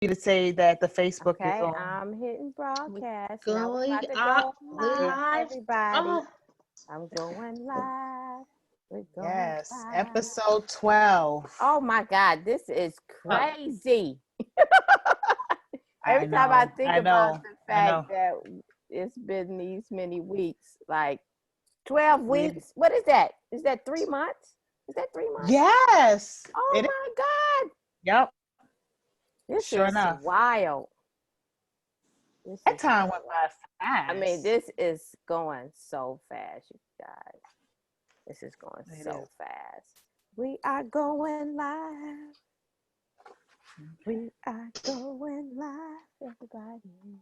to say that the Facebook is Okay, on. I'm hitting We're broadcast. Now we're going about to up. go We're live, live. everybody. Oh, I'm going live. We're going Yes, live. episode 12. Oh my God, this is oh, crazy. I Every time I know, think I about know, the I fact know. that it's been these many weeks, like 12 Yeah. weeks. What is that? Is that 3 months? Is that 3 months? Yes, Oh it is. my God. Yep, This sure is enough. wild. This That is time so went wild. by I mean, fast. this is going so fast, you guys. This is going It so is. fast. We are going live. We are going live, everybody.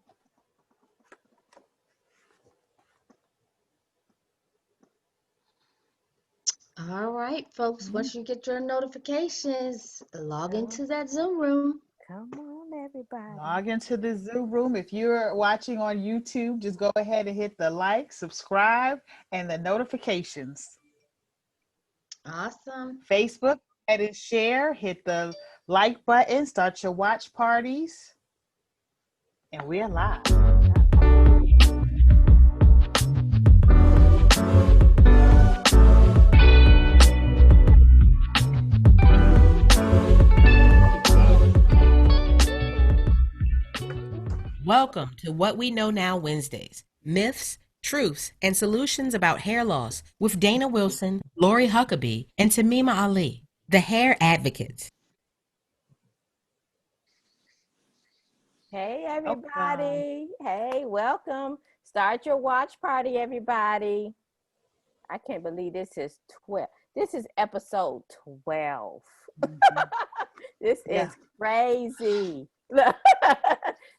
all right, folks. Mhm. Once you get your notifications, log Come, into that Zoom room. come on, everybody. Log into the Zoom room. If you're watching on YouTube, just go ahead and hit the like, subscribe, and the notifications. Awesome. Facebook, go ahead and share. Hit the like button. Start your watch parties. And we're live. Welcome to What We Know Now Wednesdays, Myths, Truths, and Solutions About Hair Loss with Dana Wilson, Lori Huckabee, and Tamima Ali, the Hair Advocates. Hey, Welcome. everybody. Hey, welcome. Start your watch party, everybody. I can't believe this is 12. This is episode 12. Mhm. This Yeah. is crazy. Yeah.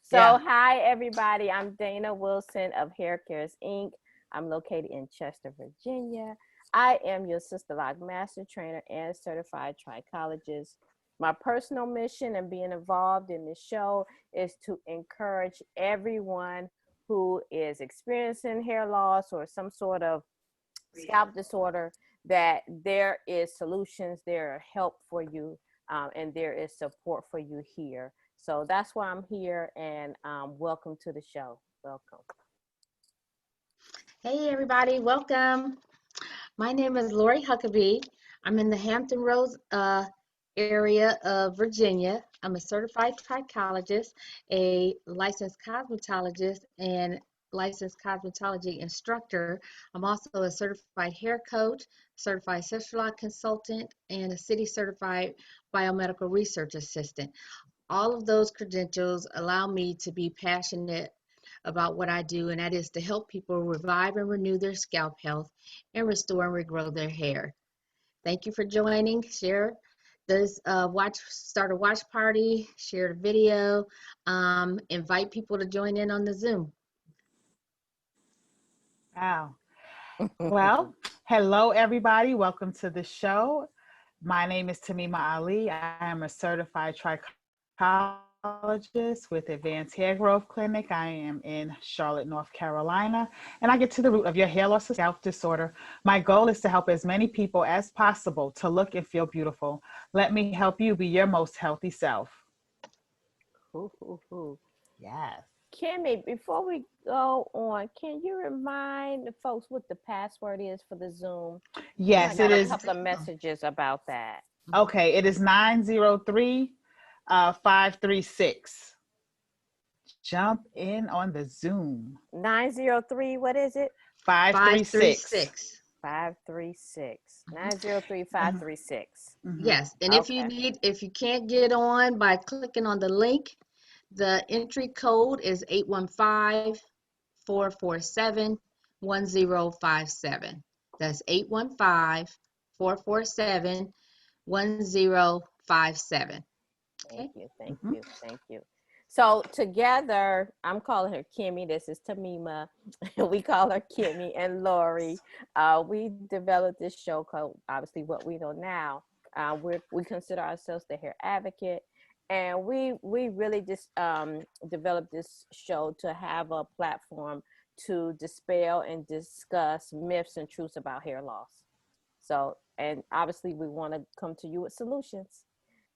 So, hi, everybody. I'm Dana Wilson of Hair Cares Inc. I'm located in Chester, Virginia. I am your Sister Lock Master Trainer and Certified Trichologist. My personal mission in being involved in this show is to encourage everyone who is experiencing hair loss or some sort of scalp disorder that there is solutions, there are help for you, and there is support for you here. So that's why I'm here, and welcome to the show. Welcome. Hey, everybody. Welcome. My name is Lori Huckabee. I'm in the Hampton Roads area of Virginia. I'm a certified trichologist, a licensed cosmetologist, and licensed cosmetology instructor. I'm also a certified hair coach, certified sexual consultant, and a city certified biomedical research assistant. All of those credentials allow me to be passionate about what I do, and that is to help people revive and renew their scalp health and restore and regrow their hair. Thank you for joining. Share this start a watch party, share the video, invite people to join in on the Zoom. Wow. Well, hello, everybody. Welcome to the show. My name is Tamima Ali. I am a certified trichologist with Advanced Hair Growth Clinic. I am in Charlotte, North Carolina, and I get to the root of your hair loss or scalp disorder. My goal is to help as many people as possible to look and feel beautiful. Let me help you be your most healthy self. Yes. Kimmy, before we go on, can you remind the folks what the password is for the Zoom? I know I Yes, it got a is. couple of messages about that. Okay, it is 903 536. Jump in on the Zoom. 903, what is it? 536. 536. 536. Mhm. 903 And 536. Mhm. yes, and Okay. if you can't get on by clicking on the link, the entry code is 815-447-1057. That's 815-447-1057. Thank Okay. you. Thank Mhm. you. Thank you. So together, I'm calling her Kimmy. This is Tamima. We call her Kimmy and Lori. We developed this show called obviously What We Know Now. We consider ourselves the hair advocate, and we really just developed this show to have a platform to dispel and discuss myths and truths about hair loss. So, and obviously, we want to come to you with solutions.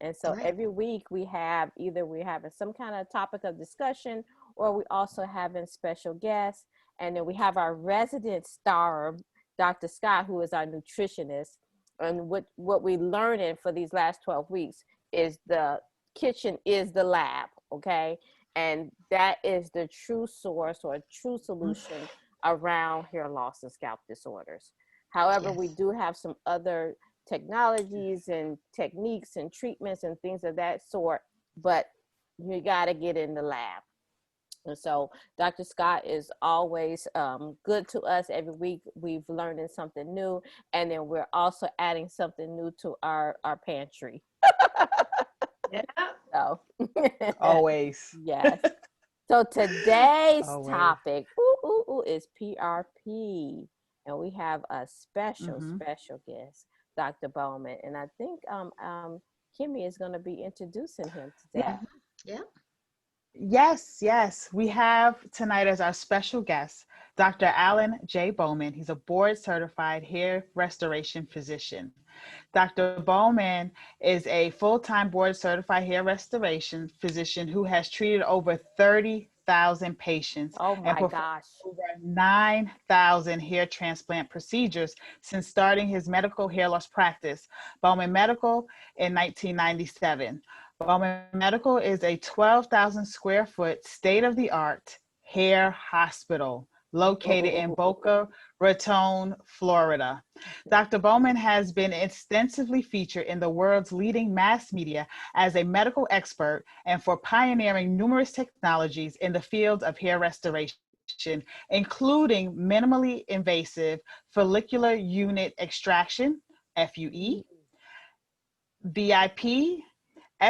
And so Right. every week we're having some kind of topic of discussion, or we also having special guests. And then we have our resident star, Dr. Scott, who is our nutritionist. And what we learning for these last 12 weeks is the kitchen is the lab, okay? And that is the true source or true solution around hair loss and scalp disorders. However, we Yes. do have some other technologies and techniques and treatments and things of that sort, but you got to get in the lab. And so Dr. Scott is always good to us. Every week we've learning something new, and then we're also adding something new to our pantry. Yeah. So Always. yes. So today's Always. topic is PRP, and we have a special Mm-hmm. special guest, Dr. Bauman, and I think Kimmy is going to be introducing him today. Yeah. Yes. We have tonight as our special guest, Dr. Alan J. Bauman. He's a board certified hair restoration physician. Dr. Bauman is a full-time board certified hair restoration physician who has treated over 30,000 patients Oh and my performed gosh. over 9,000 hair transplant procedures since starting his medical hair loss practice, Bauman Medical, in 1997. Bauman Medical is a 12,000 square foot state-of-the-art hair hospital located in Boca Raton, Florida. Dr. Bauman has been extensively featured in the world's leading mass media as a medical expert and for pioneering numerous technologies in the fields of hair restoration, including minimally invasive follicular unit extraction, FUE, VIP,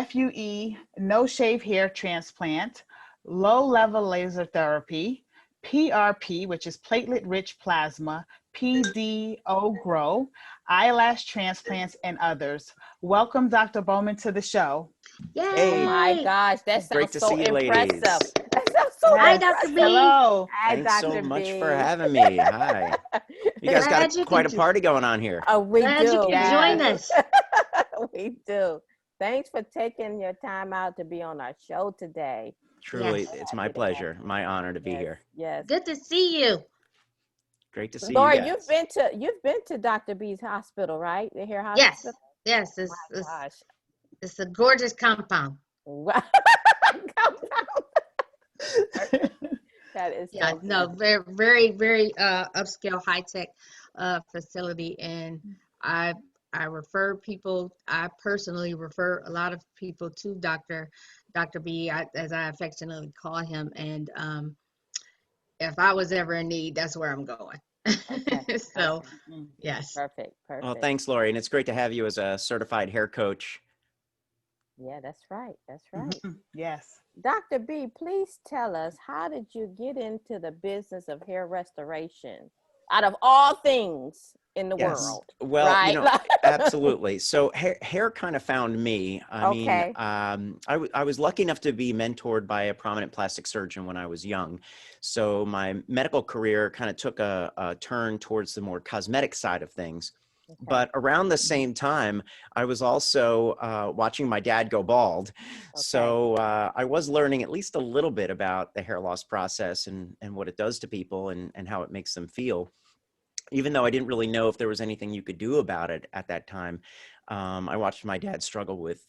FUE, no shave hair transplant, low level laser therapy, PRP, which is platelet rich plasma, PDO grow, eyelash transplants, and others. Welcome, Dr. Bauman, to the show. Oh Hey, my Yay. gosh, that great sounds to so see you, impressive. ladies. That sounds so Hi, Yes. Dr. impressive. B. Hello. Hi, Thanks so Dr. much for B. having me. Hi. You guys got Glad you quite a could, party going on here. We glad you do. could We join do. Yes. us. We do. Thanks for taking your time out to be on our show today. Truly, Yes. So it's my happy to have pleasure, you. my honor to be Yes, here. yes. Good to see you. Great to see you Laura, guys. you've been to Dr. B's hospital, right? The hair Yes. hospital. Yes. Oh my gosh. It's a gorgeous compound. Wow. That is Yeah. so No, good. very upscale, high tech facility, and I I refer people. I personally refer a lot of people to Dr. B, as I affectionately call him, and if I was ever in need, that's where I'm going. Okay. So, Okay. yes. Perfect. Well, Perfect. thanks, Lori, and it's great to have you as a certified hair coach. Yeah, that's right. That's right. Yes. Dr. B, please tell us, how did you get into the business of hair restoration out of all things in the Yes. world, Well, right? absolutely. So hair kind of found me. I mean, Okay. I was lucky enough to be mentored by a prominent plastic surgeon when I was young. So my medical career kind of took a turn towards the more cosmetic side of things. Okay. But around the same time, I was also watching my dad go bald. So I was learning at least a little bit about the hair loss process and what it does to people and how it makes them feel. Even though I didn't really know if there was anything you could do about it at that time, I watched my dad struggle with,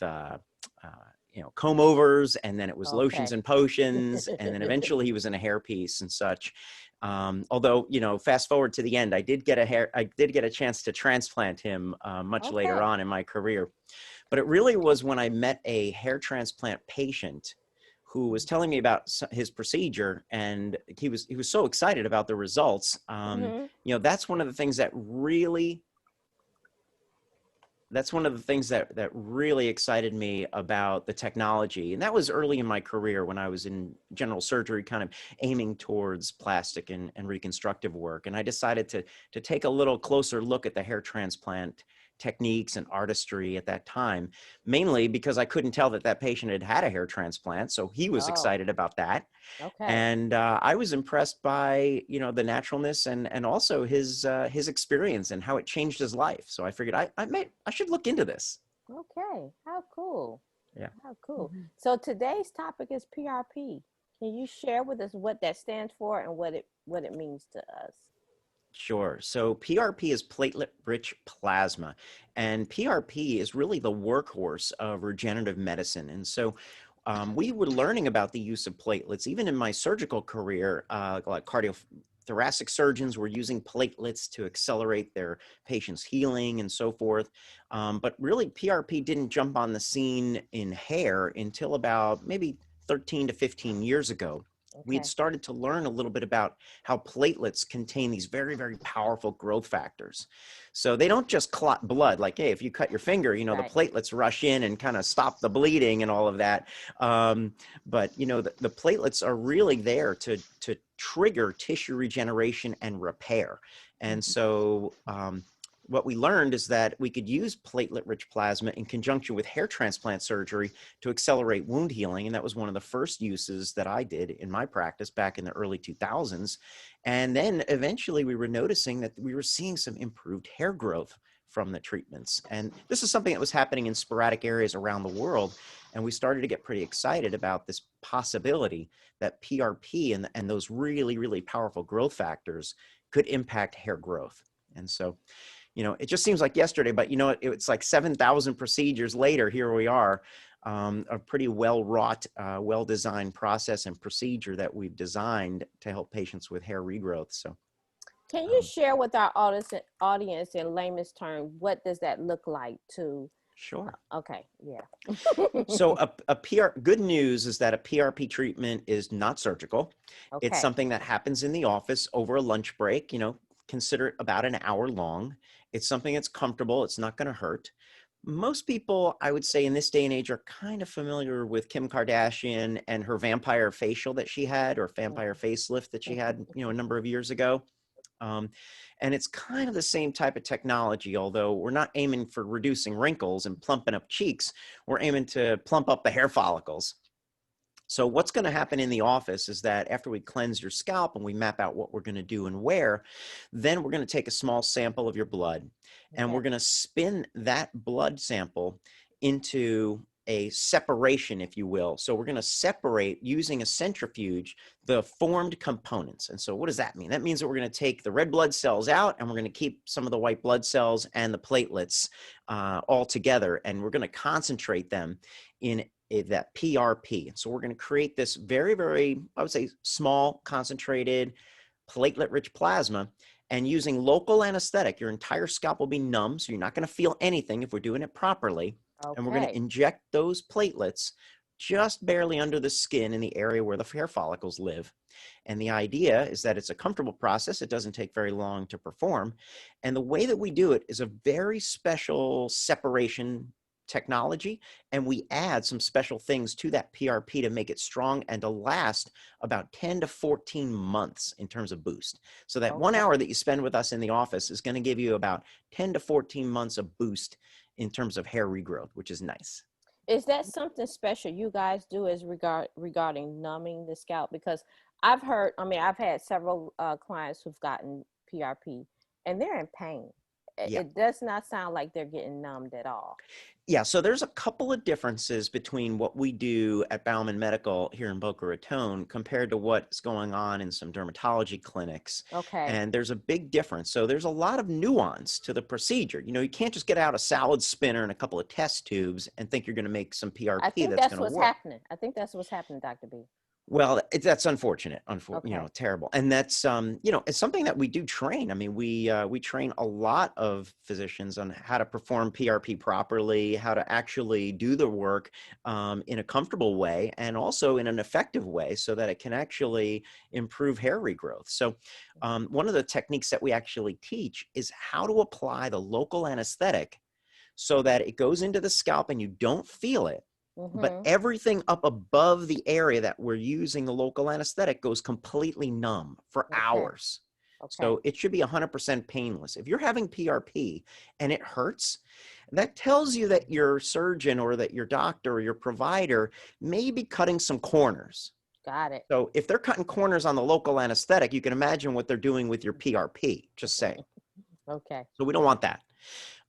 comb overs, and then it was lotions Okay. and potions, and then eventually he was in a hairpiece and such. Although, fast forward to the end, I did get a chance to transplant him much later Okay. on in my career. But it really was when I met a hair transplant patient who was telling me about his procedure, and he was so excited about the results. That's one of the things that really excited me about the technology. And that was early in my career when I was in general surgery, kind of aiming towards plastic and reconstructive work. And I decided to take a little closer look at the hair transplant techniques and artistry at that time, mainly because I couldn't tell that patient had had a hair transplant. So he was excited about that. Okay. And I was impressed by, the naturalness and also his experience and how it changed his life. So I figured I should look into this. Okay. How cool. Yeah. How cool. Mhm. So today's topic is PRP. Can you share with us what that stands for and what it means to us? Sure. So PRP is platelet-rich plasma, and PRP is really the workhorse of regenerative medicine. And so we were learning about the use of platelets, even in my surgical career, like cardiothoracic surgeons were using platelets to accelerate their patients' healing and so forth. But really, PRP didn't jump on the scene in hair until about maybe 13 to 15 years ago. We had Okay. started to learn a little bit about how platelets contain these very, very powerful growth factors. So they don't just clot blood, like, hey, if you cut your finger, the Right. platelets rush in and kind of stop the bleeding and all of that. But, the platelets are really there to trigger tissue regeneration and repair. And so what we learned is that we could use platelet-rich plasma in conjunction with hair transplant surgery to accelerate wound healing. And that was one of the first uses that I did in my practice back in the early 2000s. And then eventually we were noticing that we were seeing some improved hair growth from the treatments. And this is something that was happening in sporadic areas around the world. And we started to get pretty excited about this possibility that PRP and those really, really powerful growth factors could impact hair growth. And so, it just seems like yesterday, but it's like 7,000 procedures later, here we are, a pretty well-wrought, well-designed process and procedure that we've designed to help patients with hair regrowth. So Can you share with our audience in layman's term, what does that look like to, sure. okay, yeah. So good news is that a PRP treatment is not surgical. It's Okay. something that happens in the office over a lunch break, consider it about an hour long. It's something that's comfortable. It's not going to hurt. Most people, I would say in this day and age, are kind of familiar with Kim Kardashian and her vampire facial that she had, or vampire facelift that she had, a number of years ago. Um, and it's kind of the same type of technology, although we're not aiming for reducing wrinkles and plumping up cheeks. We're aiming to plump up the hair follicles. So what's going to happen in the office is that after we cleanse your scalp and we map out what we're going to do and where, then we're going to take a small sample of your blood and we're Okay. going to spin that blood sample into a separation, if you will. So we're going to separate using a centrifuge the formed components. And so what does that mean? That means that we're going to take the red blood cells out and we're going to keep some of the white blood cells and the platelets all together. And we're going to concentrate them in that PRP. So we're going to create this very, very, I would say, small, concentrated, platelet-rich plasma. And using local anesthetic, your entire scalp will be numb, so you're not going to feel anything if we're doing it properly. And we're going to Okay. inject those platelets just barely under the skin in the area where the hair follicles live. And the idea is that it's a comfortable process. It doesn't take very long to perform. And the way that we do it is a very special separation technology, and we add some special things to that PRP to make it strong and to last about 10 to 14 months in terms of boost. So that 1 hour Okay. that you spend with us in the office is going to give you about 10 to 14 months of boost in terms of hair regrowth, which is nice. Is that something special you guys do as regarding numbing the scalp? Because I've heard, I've had several clients who've gotten PRP and they're in pain. Yeah. It does not sound like they're getting numbed at all. Yeah, so there's a couple of differences between what we do at Bauman Medical here in Boca Raton compared to what's going on in some dermatology clinics. Okay. And there's a big difference. So there's a lot of nuance to the procedure. You can't just get out a salad spinner and a couple of test tubes and think you're going to make some I PRP think that's that's going to what's work. happening. I think that's what's happening, Dr. B. Well, that's unfortunate, Okay. terrible. And that's, it's something that we do train. I mean, we train a lot of physicians on how to perform PRP properly, how to actually do the work in a comfortable way and also in an effective way so that it can actually improve hair regrowth. So one of the techniques that we actually teach is how to apply the local anesthetic so that it goes into the scalp and you don't feel it. But Mm-hmm. everything up above the area that we're using the local anesthetic goes completely numb for Okay. hours. Okay. So it should be 100% painless. If you're having PRP and it hurts, that tells you that your surgeon or that your doctor or your provider may be cutting some corners. Got it. So if they're cutting corners on the local anesthetic, you can imagine what they're doing with your PRP, just saying. Okay. So we don't want that.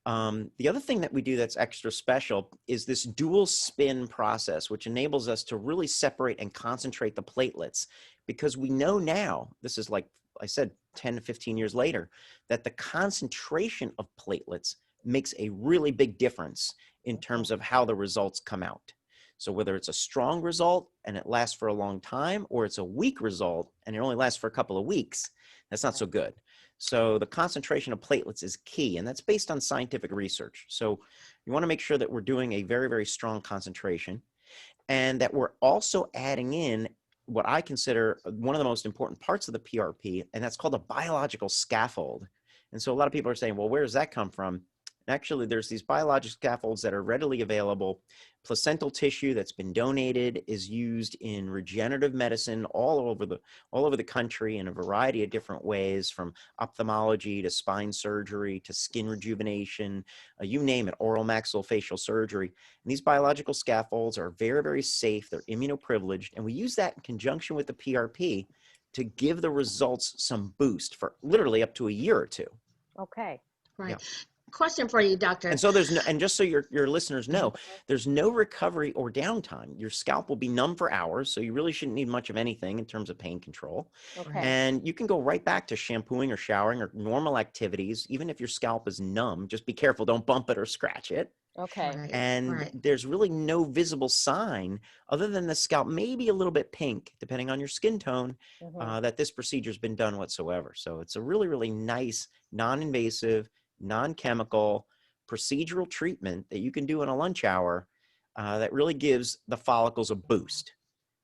The other thing that we do that's extra special is this dual spin process, which enables us to really separate and concentrate the platelets, because we know now, this is like I said, 10 to 15 years later, that the concentration of platelets makes a really big difference in terms of how the results come out. So whether it's a strong result and it lasts for a long time, or it's a weak result and it only lasts for a couple of weeks, that's not so good. So the concentration of platelets is key, and that's based on scientific research. So you want to make sure that we're doing a very, very strong concentration, and that we're also adding in what I consider one of the most important parts of the PRP, and that's called a biological scaffold. And so a lot of people are saying, well, where does that come from? Actually, there's these biologic scaffolds that are readily available. Placental tissue that's been donated is used in regenerative medicine all over the country in a variety of different ways, from ophthalmology to spine surgery to skin rejuvenation, you name it, oral maxillofacial surgery. And these biological scaffolds are very, very safe. They're immunoprivileged, and we use that in conjunction with the PRP to give the results some boost for literally up to a year or two. Okay. Right. Yeah. Question for you, doctor. And so there's no, and just so your listeners know, there's no recovery or downtime. Your scalp will be numb for hours, so you really shouldn't need much of anything in terms of pain control. Okay. And you can go right back to shampooing or showering or normal activities, even if your scalp is numb. Just be careful, don't bump it or scratch it. Okay. Right. And Right. there's really no visible sign other than the scalp maybe a little bit pink, depending on your skin tone, that this procedure's been done whatsoever. So it's a really, really nice, non-invasive, non-chemical procedural treatment that you can do in a lunch hour that really gives the follicles a boost.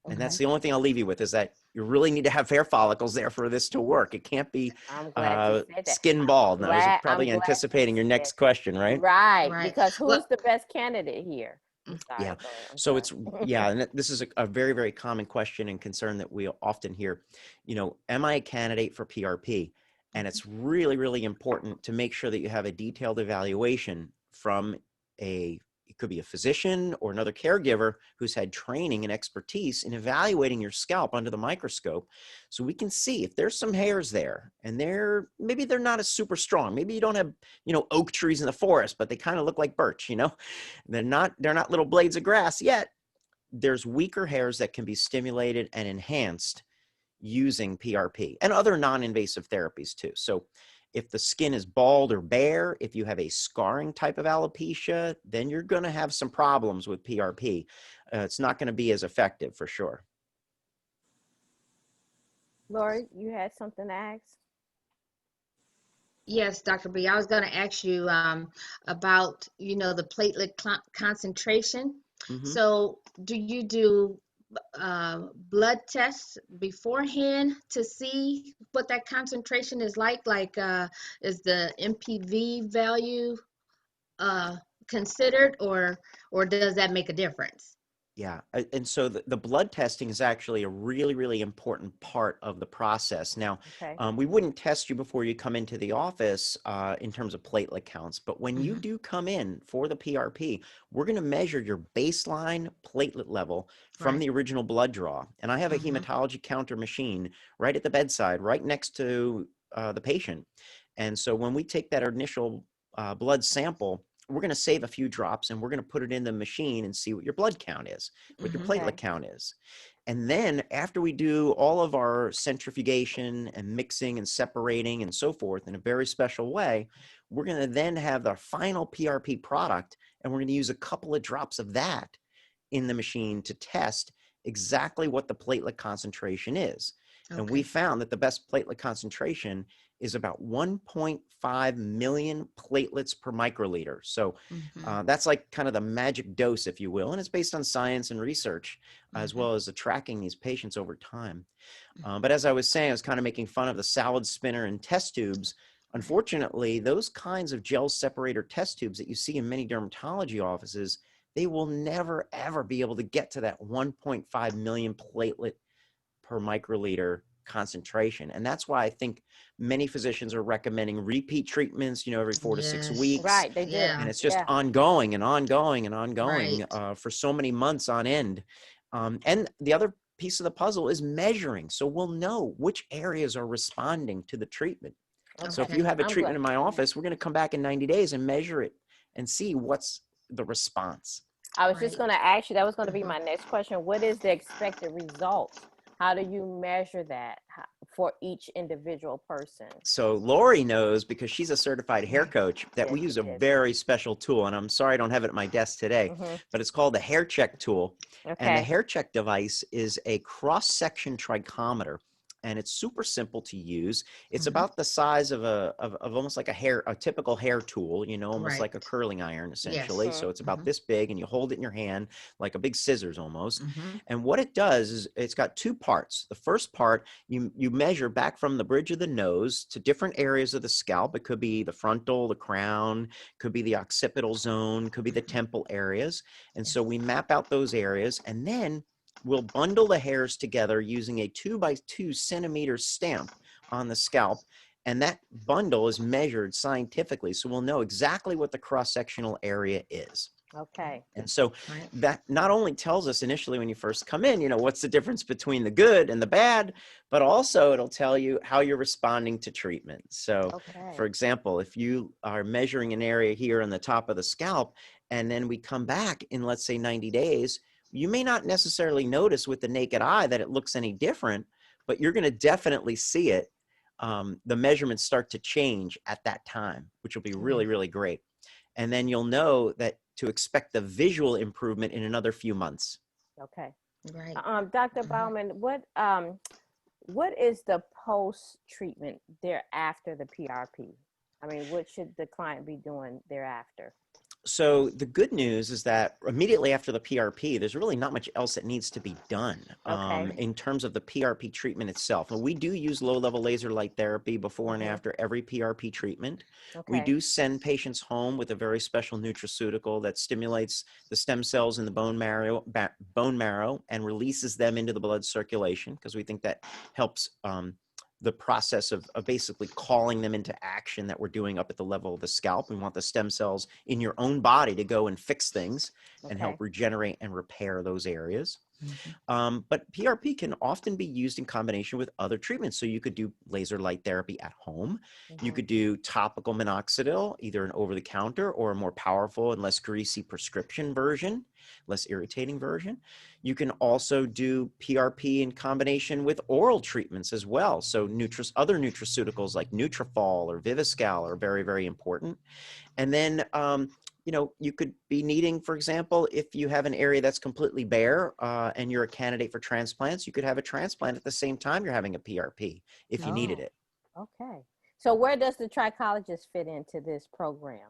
And that's the only thing I'll leave you with, is that you really need to have hair follicles there for this to work. It can't be I'm glad you said that. skin bald. Now, I was probably I'm glad anticipating your next question, right? Right. Right. Because who's Well- the best candidate here? I'm sorry. Yeah. Go ahead. I'm So sorry. it's, yeah, and this is a very, very common question and concern that we often hear. You know, am I a candidate for PRP? And it's really, really important to make sure that you have a detailed evaluation from it could be a physician or another caregiver who's had training and expertise in evaluating your scalp under the microscope, so we can see if there's some hairs there, and maybe they're not as super strong. Maybe you don't have, oak trees in the forest, but they kind of look like birch, they're not little blades of grass yet. There's weaker hairs that can be stimulated and enhanced using PRP and other non-invasive therapies too. So if the skin is bald or bare, if you have a scarring type of alopecia, then you're going to have some problems with PRP. It's not going to be as effective for sure. Lori, you had something to ask? Yes, Dr. B. I was going to ask you about, the platelet concentration. Mhm. So do you do blood tests beforehand to see what that concentration is like? Like, is the MPV value considered, or does that make a difference? Yeah. And so the blood testing is actually a really, really important part of the process. Now, Okay. we wouldn't test you before you come into the office in terms of platelet counts, but when you do come in for the PRP, we're going to measure your baseline platelet level from the original blood draw. And I have a hematology counter machine right at the bedside, right next to the patient. And so when we take that initial blood sample, we're going to save a few drops and we're going to put it in the machine and see what your blood count is, what your platelet count is. And then after we do all of our centrifugation and mixing and separating and so forth in a very special way, we're going to then have the final PRP product, and we're going to use a couple of drops of that in the machine to test exactly what the platelet concentration is. Okay. And we found that the best platelet concentration is about 1.5 million platelets per microliter. So that's like kind of the magic dose, if you will. And it's based on science and research, as well as tracking these patients over time. But as I was saying, I was kind of making fun of the salad spinner and test tubes. Unfortunately, those kinds of gel separator test tubes that you see in many dermatology offices, they will never, ever be able to get to that 1.5 million platelet per microliter concentration. And that's why I think many physicians are recommending repeat treatments, every 4 to 6 weeks. Right, they do. And it's just ongoing and ongoing and ongoing for so many months on end. And the other piece of the puzzle is measuring. So we'll know which areas are responding to the treatment. So if Okay. you have a I'm treatment glad. in my office, we're going to come back in 90 days and measure it and see what's the response. I was just Right. going to ask you, that was going to be Mhm. my next question. What is the expected result? How do you measure that for each individual person? So Lori knows, because she's a certified hair coach, that Yes, we she use a is. very special tool. And I'm sorry I don't have it at my desk today, Hmm. but it's called the hair check tool. And the Okay. hair check device is a cross-section trichometer. And it's super simple to use. It's Mhm. about the size of of almost like a typical hair tool, you know, almost like a Right. curling iron, essentially. Yes. Mhm. So it's about Mhm. this big, and you hold it in your hand like a big scissors almost. Mhm. And what it does is it's got two parts. The first part, you measure back from the bridge of the nose to different areas of the scalp. It could be the frontal, the crown, could be the occipital zone, could be the temple areas. And so we Yes. map out those areas, and then we'll bundle the hairs together using a 2 by 2 centimeter stamp on the scalp. And that bundle is measured scientifically. So we'll know exactly what the cross-sectional area is. Okay. And so Right. that not only tells us initially when you first come in, you know, what's the difference between the good and the bad, but also it'll tell you how you're responding to treatment. So, Okay. for example, if you are measuring an area here on the top of the scalp, and then we come back in, let's say, 90 days, you may not necessarily notice with the naked eye that it looks any different, but you're going to definitely see it. The measurements start to change at that time, which will be really, really great. And then you'll know that to expect the visual improvement in another few months. Okay. Right. Dr. Mhm. Bauman, what is the post treatment thereafter the PRP? I mean, what should the client be doing thereafter? So the good news is that immediately after the PRP, there's really not much else that needs to be done Okay. in terms of the PRP treatment itself. And we do use low-level laser light therapy before and after every PRP treatment. We Okay. do send patients home with a very special nutraceutical that stimulates the stem cells in the bone marrow and releases them into the blood circulation, because we think that helps the process of basically calling them into action that we're doing up at the level of the scalp. We want the stem cells in your own body to go and fix things and Okay. help regenerate and repair those areas. Mhm. But PRP can often be used in combination with other treatments. So you could do laser light therapy at home. You could do topical minoxidil, either an over-the-counter or a more powerful and less greasy prescription version, less irritating version. You can also do PRP in combination with oral treatments as well. So other nutraceuticals like Nutrafol or Viviscal are very, very important. And then, you know, you could be needing, for example, if you have an area that's completely bare and you're a candidate for transplants, you could have a transplant at the same time you're having a PRP if you needed Oh, it. okay. So where does the trichologist fit into this program?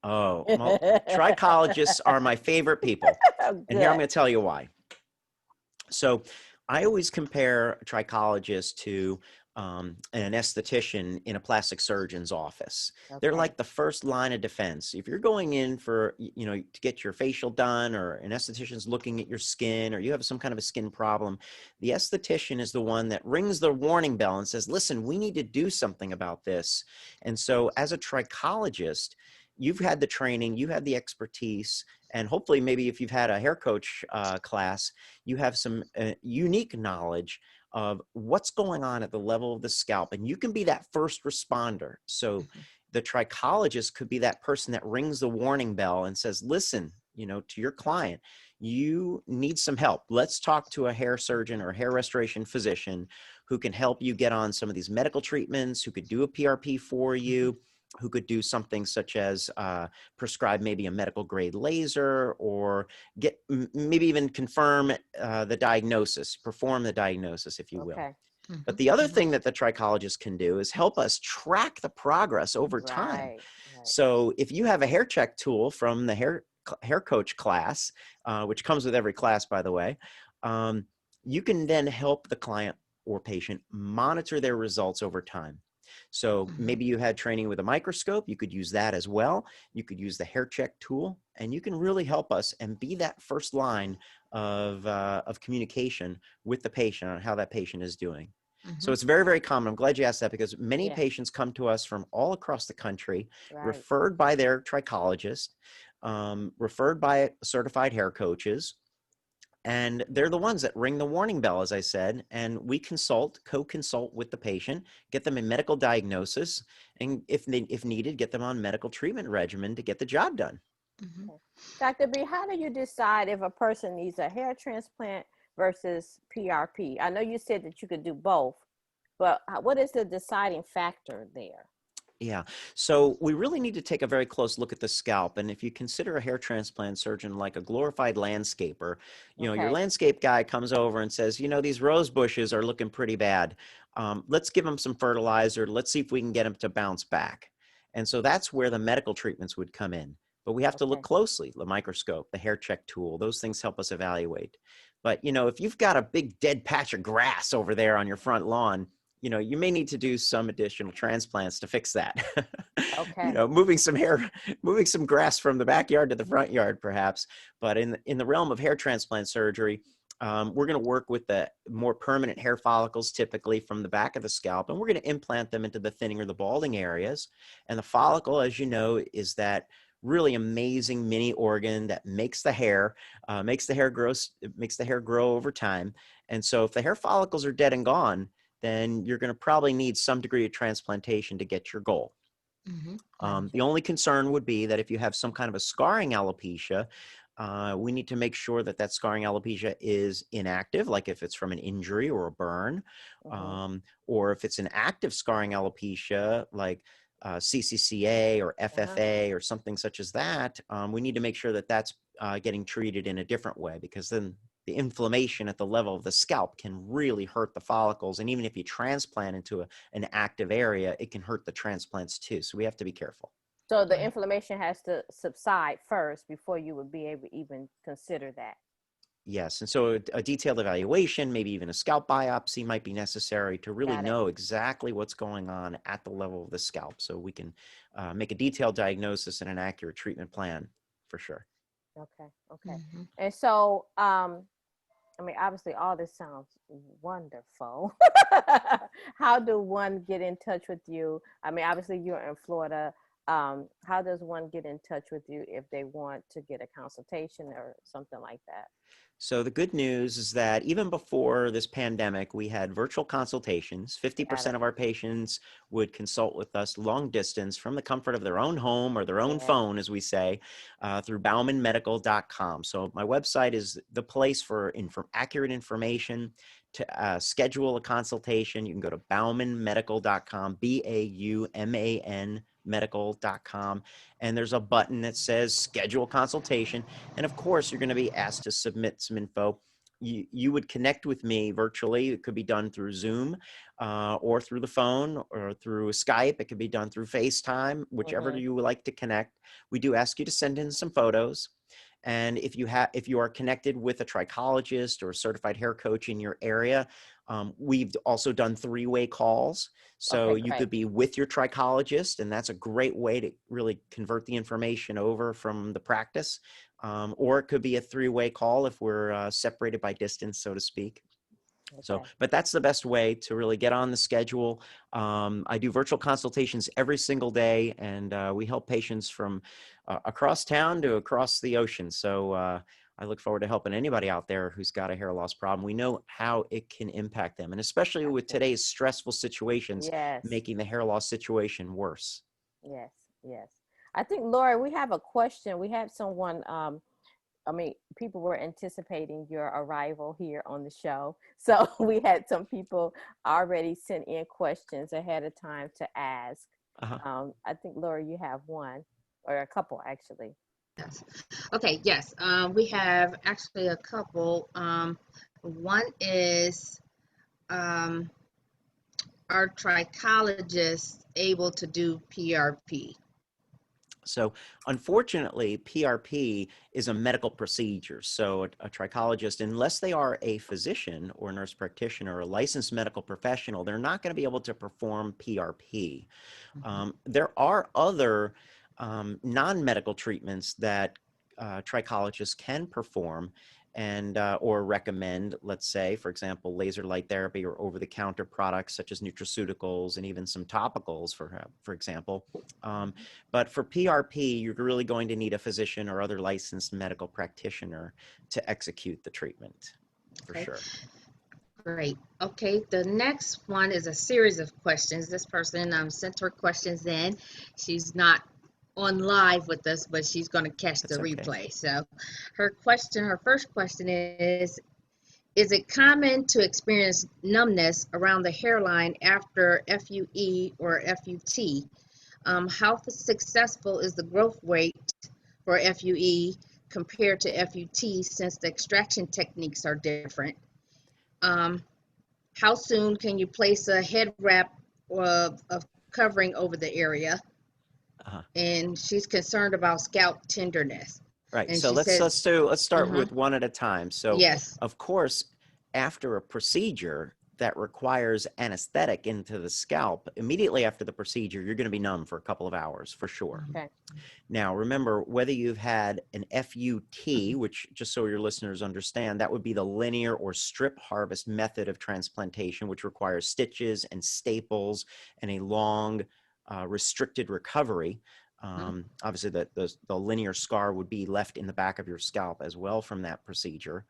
Oh, well, trichologists are my favorite people. And here I'm Good. going to tell you why. So I always compare a trichologist to an esthetician in a plastic surgeon's office. They're Okay. like the first line of defense. If you're going in for, you know, to get your facial done, or an esthetician's looking at your skin, or you have some kind of a skin problem, the esthetician is the one that rings the warning bell and says, listen, we need to do something about this. And so as a trichologist, you've had the training, you have the expertise, and hopefully maybe if you've had a hair coach class, you have some unique knowledge of what's going on at the level of the scalp, and you can be that first responder. So the trichologist could be that person that rings the warning bell and says, listen, you know, to your client, you need some help. Let's talk to a hair surgeon or a hair restoration physician who can help you get on some of these medical treatments, who could do a PRP for you, who could do something such as prescribe maybe a medical grade laser, or maybe even confirm the diagnosis, perform the diagnosis, if you will. Okay. But the other thing Right. that the trichologist can do is help us track the progress over time. Right. Right. So if you have a hair check tool from the hair coach class, which comes with every class, by the way, you can then help the client or patient monitor their results over time. So maybe you had training with a microscope, you could use that as well. You could use the hair check tool, and you can really help us and be that first line of communication with the patient on how that patient is doing. So it's very, very common. I'm glad you asked that, because many Yeah. patients come to us from all across the country, Right. referred by their trichologist, referred by certified hair coaches, And they're the ones that ring the warning bell, as I said, and we co-consult with the patient, get them a medical diagnosis, and if needed, get them on medical treatment regimen to get the job done. Mhm. Dr. B, how do you decide if a person needs a hair transplant versus PRP? I know you said that you could do both, but what is the deciding factor there? Yeah. So we really need to take a very close look at the scalp. And if you consider a hair transplant surgeon like a glorified landscaper, your Okay. landscape guy comes over and says, these rose bushes are looking pretty bad. Let's give them some fertilizer. Let's see if we can get them to bounce back. And so that's where the medical treatments would come in. But we have to look Okay. closely, the microscope, the hair check tool, those things help us evaluate. But, if you've got a big dead patch of grass over there on your front lawn, you may need to do some additional transplants to fix that. Okay. Moving some grass from the backyard to the front yard, perhaps. But in the realm of hair transplant surgery, we're going to work with the more permanent hair follicles, typically from the back of the scalp, and we're going to implant them into the thinning or the balding areas. And the follicle, as you know, is that really amazing mini organ that makes the hair grow over time. And so if the hair follicles are dead and gone, then you're going to probably need some degree of transplantation to get your goal. Mhm. The only concern would be that if you have some kind of a scarring alopecia, we need to make sure that scarring alopecia is inactive, like if it's from an injury or a burn, or if it's an active scarring alopecia, like CCCA or FFA or something such as that. We need to make sure that that's getting treated in a different way, because then the inflammation at the level of the scalp can really hurt the follicles. And even if you transplant into an active area, it can hurt the transplants too. So we have to be careful. So the Right. inflammation has to subside first before you would be able to even consider that. Yes. And so a detailed evaluation, maybe even a scalp biopsy might be necessary to really Got it. know exactly what's going on at the level of the scalp, so we can make a detailed diagnosis and an accurate treatment plan for sure. Okay. Okay. Mhm. And so, I mean, obviously, all this sounds wonderful. How do one get in touch with you? I mean, obviously, you're in Florida. How does one get in touch with you if they want to get a consultation or something like that? So the good news is that even before this pandemic, we had virtual consultations. Got 50% it. of our patients would consult with us long distance from the comfort of their own home or their own Yeah. phone, as we say, through baumanmedical.com. So my website is the place for accurate information. To schedule a consultation, you can go to baumanmedical.com, BAUMAN medical.com, and there's a button that says schedule consultation. And of course, you're going to be asked to submit some info. You would connect with me virtually. It could be done through Zoom or through the phone or through Skype. It could be done through FaceTime, whichever you would like to connect. We do ask you to send in some photos. And if you are connected with a trichologist or a certified hair coach in your area, we've also done 3-way calls. So Okay, you great. could be with your trichologist, and that's a great way to really convert the information over from the practice. Or it could be a 3-way call if we're separated by distance, so to speak. So, Okay. but that's the best way to really get on the schedule. I do virtual consultations every single day, and we help patients from across town to across the ocean. So I look forward to helping anybody out there who's got a hair loss problem. We know how it can impact them, and especially with Absolutely. today's stressful situations, Yes. making the hair loss situation worse. Yes. Yes. I think, Laura, we have a question. We had someone, I mean, people were anticipating your arrival here on the show. So we had some people already sent in questions ahead of time to ask. Uh-huh. I think, Laura, you have one or a couple actually. Yes. Okay, yes. We have actually a couple. One is, um, are trichologists able to do PRP? So unfortunately, PRP is a medical procedure. So a trichologist, unless they are a physician or nurse practitioner or a licensed medical professional, they're not going to be able to perform PRP. Mhm. There are other non-medical treatments that trichologists can perform. and or recommend, let's say, for example, laser light therapy or over-the-counter products such as nutraceuticals and even some topicals, for example. But for PRP, you're really going to need a physician or other licensed medical practitioner to execute the treatment, for Okay. sure. Great. Okay, the next one is a series of questions. This person sent her questions in. She's not on live with us, but she's going to catch the That's okay. replay. So her first question is it common to experience numbness around the hairline after FUE or FUT? How successful is the growth rate for FUE compared to FUT since the extraction techniques are different? How soon can you place a head wrap of covering over the area? And she's concerned about scalp tenderness. Right. And So she let's says, start with one at a time. So yes, of course, after a procedure that requires anesthetic into the scalp, immediately after the procedure, you're going to be numb for a couple of hours for sure. Okay. Now, remember, whether you've had an FUT, which just so your listeners understand, that would be the linear or strip harvest method of transplantation, which requires stitches and staples and a long restricted recovery. Obviously, the linear scar would be left in the back of your scalp as well from that procedure.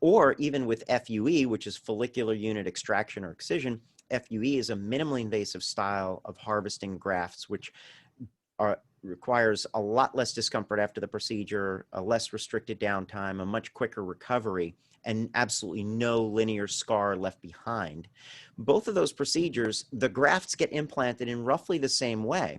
Or even with FUE, which is follicular unit extraction or excision, FUE is a minimally invasive style of harvesting grafts, which requires a lot less discomfort after the procedure, a less restricted downtime, a much quicker recovery, and absolutely no linear scar left behind. Both of those procedures, the grafts get implanted in roughly the same way.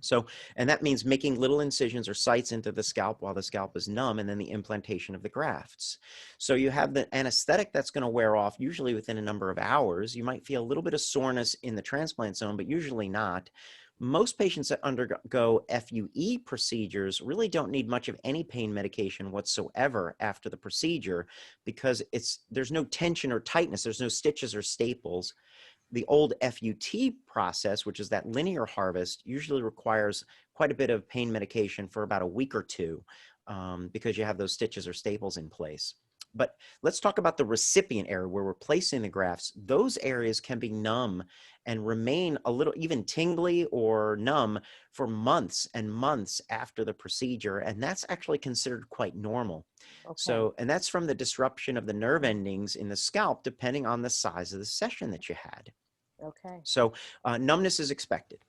So, and that means making little incisions or sites into the scalp while the scalp is numb, and then the implantation of the grafts. So you have the anesthetic that's going to wear off usually within a number of hours. You might feel a little bit of soreness in the transplant zone, but usually not. Most patients that undergo FUE procedures really don't need much of any pain medication whatsoever after the procedure because there's no tension or tightness. There's no stitches or staples. The old FUT process, which is that linear harvest, usually requires quite a bit of pain medication for about a week or two because you have those stitches or staples in place. But let's talk about the recipient area where we're placing the grafts. Those areas can be numb and remain a little even tingly or numb for months and months after the procedure. And that's actually considered quite normal. Okay. So, and that's from the disruption of the nerve endings in the scalp, depending on the size of the session that you had. Okay. So numbness is expected.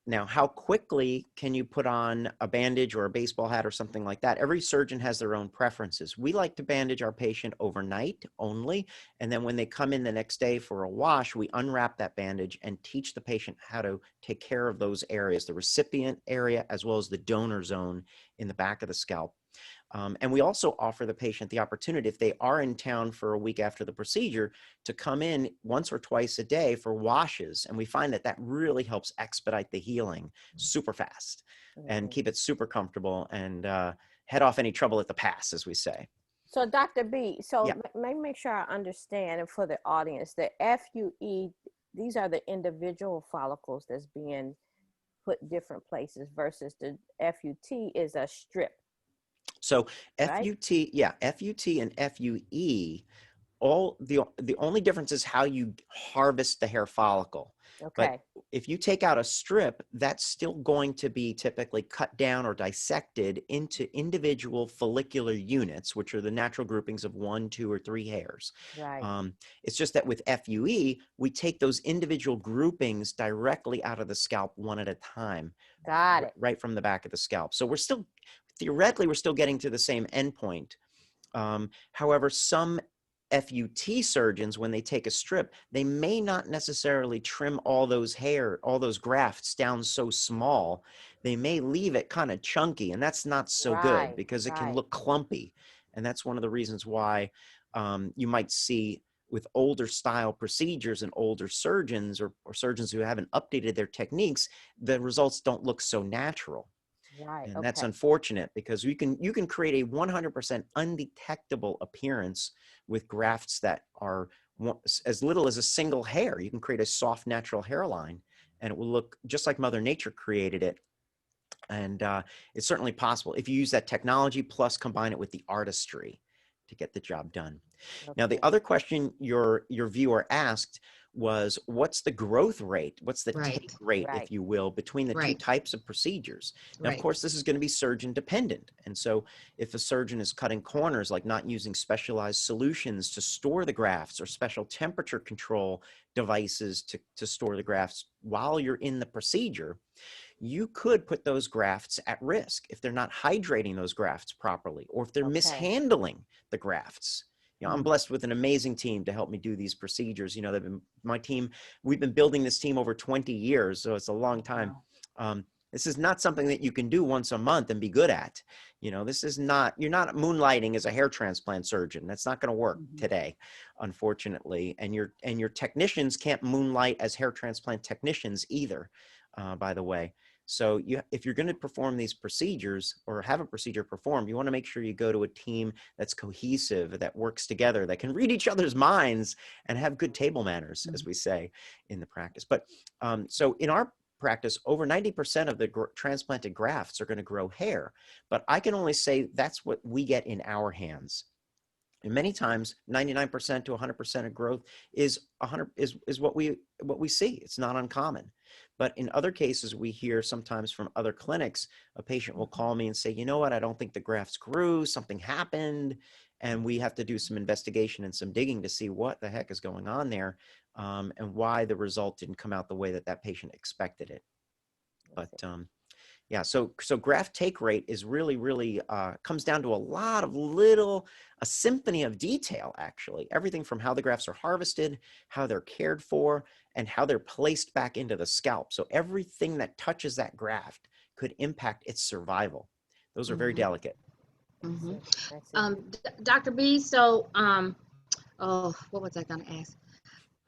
Now, how quickly can you put on a bandage or a baseball hat or something like that? Every surgeon has their own preferences. We like to bandage our patient overnight only. And then when they come in the next day for a wash, we unwrap that bandage and teach the patient how to take care of those areas, the recipient area, as well as the donor zone in the back of the scalp. And we also offer the patient the opportunity, if they are in town for a week after the procedure, to come in once or twice a day for washes. And we find that that really helps expedite the healing super fast and keep it super comfortable and head off any trouble at the pass, as we say. So Dr. B, so Yeah. let me make sure I understand, and for the audience, the FUE, these are the individual follicles that's being put different places versus the FUT is a strip. So right? FUT and FUE, the only difference is how you harvest the hair follicle. Okay. But if you take out a strip, that's still going to be typically cut down or dissected into individual follicular units, which are the natural groupings of 1, 2, or 3 hairs. Right. It's just that with FUE, we take those individual groupings directly out of the scalp one at a time. Got it. Right from the back of the scalp. So theoretically, we're still getting to the same endpoint. However, some FUT surgeons, when they take a strip, they may not necessarily trim all those grafts down so small. They may leave it kind of chunky, and that's not so good because it can look clumpy. And that's one of the reasons why you might see with older style procedures and older surgeons or surgeons who haven't updated their techniques, the results don't look so natural. Right. And that's unfortunate because you can create a 100% undetectable appearance with grafts that are as little as a single hair. You can create a soft natural hairline and it will look just like Mother Nature created it. And it's certainly possible if you use that technology plus combine it with the artistry. to get the job done. Now, the Okay. other question your viewer asked was, what's the growth rate? What's the take Right. rate, Right. if you will, between the two Right. types of procedures? Now, of Right. course, this is going to be surgeon dependent. And so if a surgeon is cutting corners, like not using specialized solutions to store the grafts or special temperature control devices to store the grafts while you're in the procedure, you could put those grafts at risk if they're not hydrating those grafts properly, or if they're Okay. mishandling the grafts. You know, I'm Mhm. blessed with an amazing team to help me do these procedures. You know, they've been my team. We've been building this team over 20 years, so it's a long time. Wow. This is not something that you can do once a month and be good at. You know, this is not, you're not moonlighting as a hair transplant surgeon. That's not going to work Mhm. today, unfortunately. And your technicians can't moonlight as hair transplant technicians either, by the way. So if you're going to perform these procedures or have a procedure performed, you want to make sure you go to a team that's cohesive, that works together, that can read each other's minds and have good table manners, as we say in the practice. But so in our practice, over 90% of the transplanted grafts are going to grow hair, but I can only say that's what we get in our hands. And many times, 99% to 100% of growth is 100 is what we see. It's not uncommon. But in other cases, we hear sometimes from other clinics, a patient will call me and say, you know what, I don't think the grafts grew, something happened. And we have to do some investigation and some digging to see what the heck is going on there, and why the result didn't come out the way that that patient expected it. But yeah, so graft take rate is really comes down to a lot of a symphony of detail, actually. Everything from how the grafts are harvested, how they're cared for, and how they're placed back into the scalp. So everything that touches that graft could impact its survival. Those are very Mhm. delicate. Mhm. I see. Dr. B, so oh, what was I gonna ask?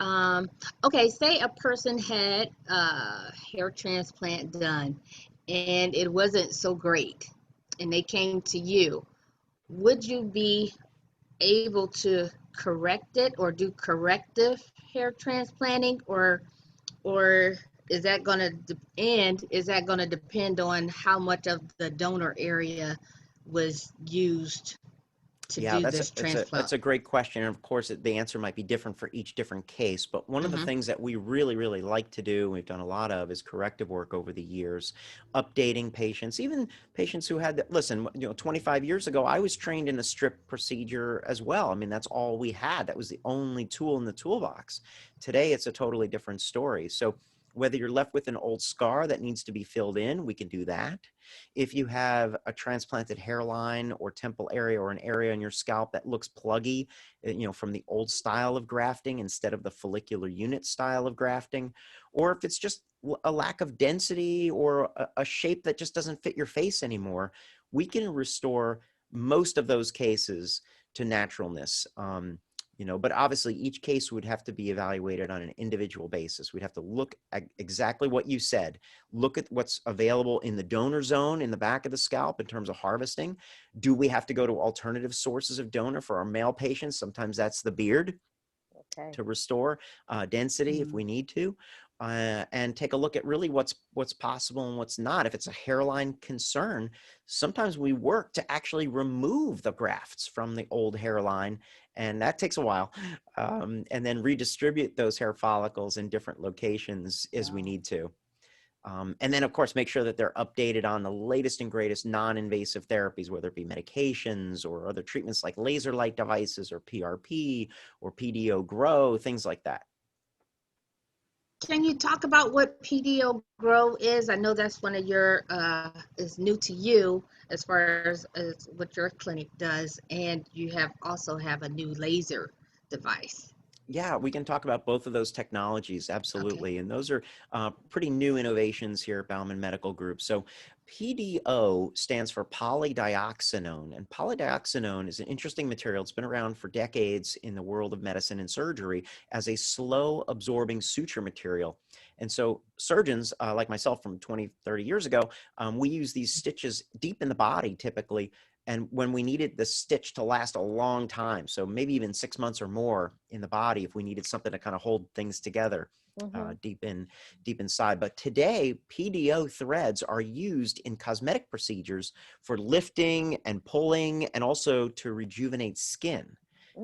Um, okay, say a person had a hair transplant done and it wasn't so great, and they came to you. Would you be able to correct it or do corrective hair transplanting, or is that going to is that going to depend on how much of the donor area was used to Yeah, do this that's transplant? a great question. And of course, the answer might be different for each different case. But one of the Mm-hmm. things that we really like to do, we've done a lot of, is corrective work over the years, updating patients, even patients who had, listen, 25 years ago, I was trained in a strip procedure as well. I mean, that's all we had. That was the only tool in the toolbox. Today, it's a totally different story. So whether you're left with an old scar that needs to be filled in, we can do that. If you have a transplanted hairline or temple area or an area in your scalp that looks pluggy, from the old style of grafting instead of the follicular unit style of grafting, or if it's just a lack of density or a shape that just doesn't fit your face anymore, we can restore most of those cases to naturalness. But obviously each case would have to be evaluated on an individual basis. We'd have to look at exactly what you said. Look at what's available in the donor zone in the back of the scalp in terms of harvesting. Do we have to go to alternative sources of donor for our male patients? Sometimes that's the beard Okay. to restore density if we need to, and take a look at really what's possible and what's not. If it's a hairline concern, sometimes we work to actually remove the grafts from the old hairline, and that takes a while, and then redistribute those hair follicles in different locations as we Wow. need to. And then, of course, make sure that they're updated on the latest and greatest non-invasive therapies, whether it be medications or other treatments like laser light devices or PRP or PDO grow, things like that. Can you talk about what PDO Grow is? I know that's one of your is new to you as far as what your clinic does, and you also have a new laser device. Yeah, we can talk about both of those technologies, Okay. absolutely. And those are pretty new innovations here at Bauman Medical Group. So PDO stands for polydioxanone, and polydioxanone is an interesting material. It's been around for decades in the world of medicine and surgery as a slow absorbing suture material. And so surgeons like myself from 20, 30 years ago, we use these stitches deep in the body typically, And when we needed the stitch to last a long time, so maybe even 6 months or more in the body, if we needed something to kind of hold things together deep inside. But today, PDO threads are used in cosmetic procedures for lifting and pulling, and also to rejuvenate skin.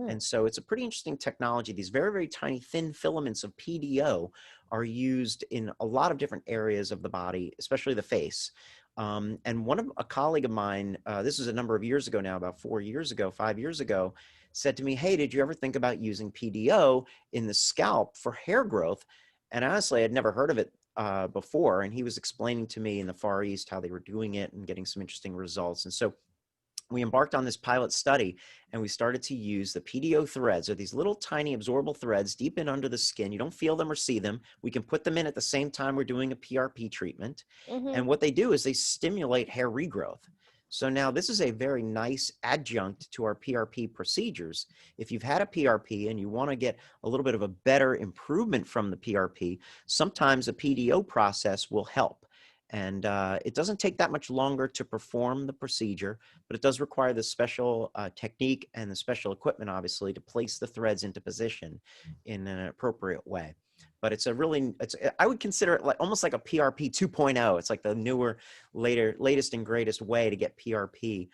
And so it's a pretty interesting technology. These very, very tiny, thin filaments of PDO are used in a lot of different areas of the body, especially the face. And a colleague of mine, this was a number of years ago now, about 4 years ago, 5 years ago, said to me, hey, did you ever think about using PDO in the scalp for hair growth? And honestly, I'd never heard of it before. And he was explaining to me in the Far East how they were doing it and getting some interesting results. And so we embarked on this pilot study, and we started to use the PDO threads, or these little tiny absorbable threads deep in under the skin. You don't feel them or see them. We can put them in at the same time we're doing a PRP treatment. And what they do is they stimulate hair regrowth. So now this is a very nice adjunct to our PRP procedures. If you've had a PRP and you want to get a little bit of a better improvement from the PRP, sometimes a PDO process will help. And it doesn't take that much longer to perform the procedure, but it does require the special technique and the special equipment, obviously, to place the threads into position in an appropriate way. But it's I would consider it like almost like a PRP 2.0. It's like the newer, latest and greatest way to get PRP.